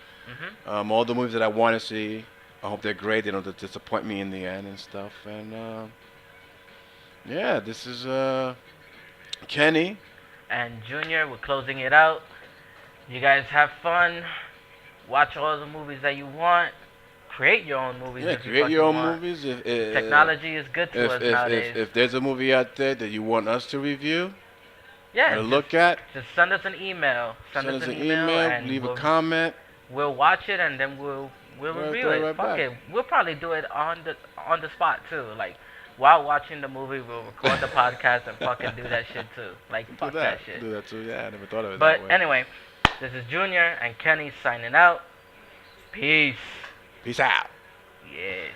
Mhm. All the movies that I want to see, I hope they're great. They don't disappoint me in the end and stuff. And yeah, this is Kenny. And Junior, we're closing it out. You guys have fun. Watch all the movies that you want. Create your own movies Yeah, if you create your fucking own want. movies. Technology is good to us nowadays. If there's a movie out there that you want us to review or Yeah, to just look at, just send us an email. Send send us us an an email email, and leave a comment. we'll watch it and then we'll We'll review throw it it. right Fuck back. it. We'll probably do it on the spot too. Like while watching the movie, we'll record the podcast and fucking do that shit too. Like Do fuck that that. shit. Do that too. Yeah, I never thought of it But that way. anyway, this is Junior and Kenny signing out. Peace. Peace out. Yes.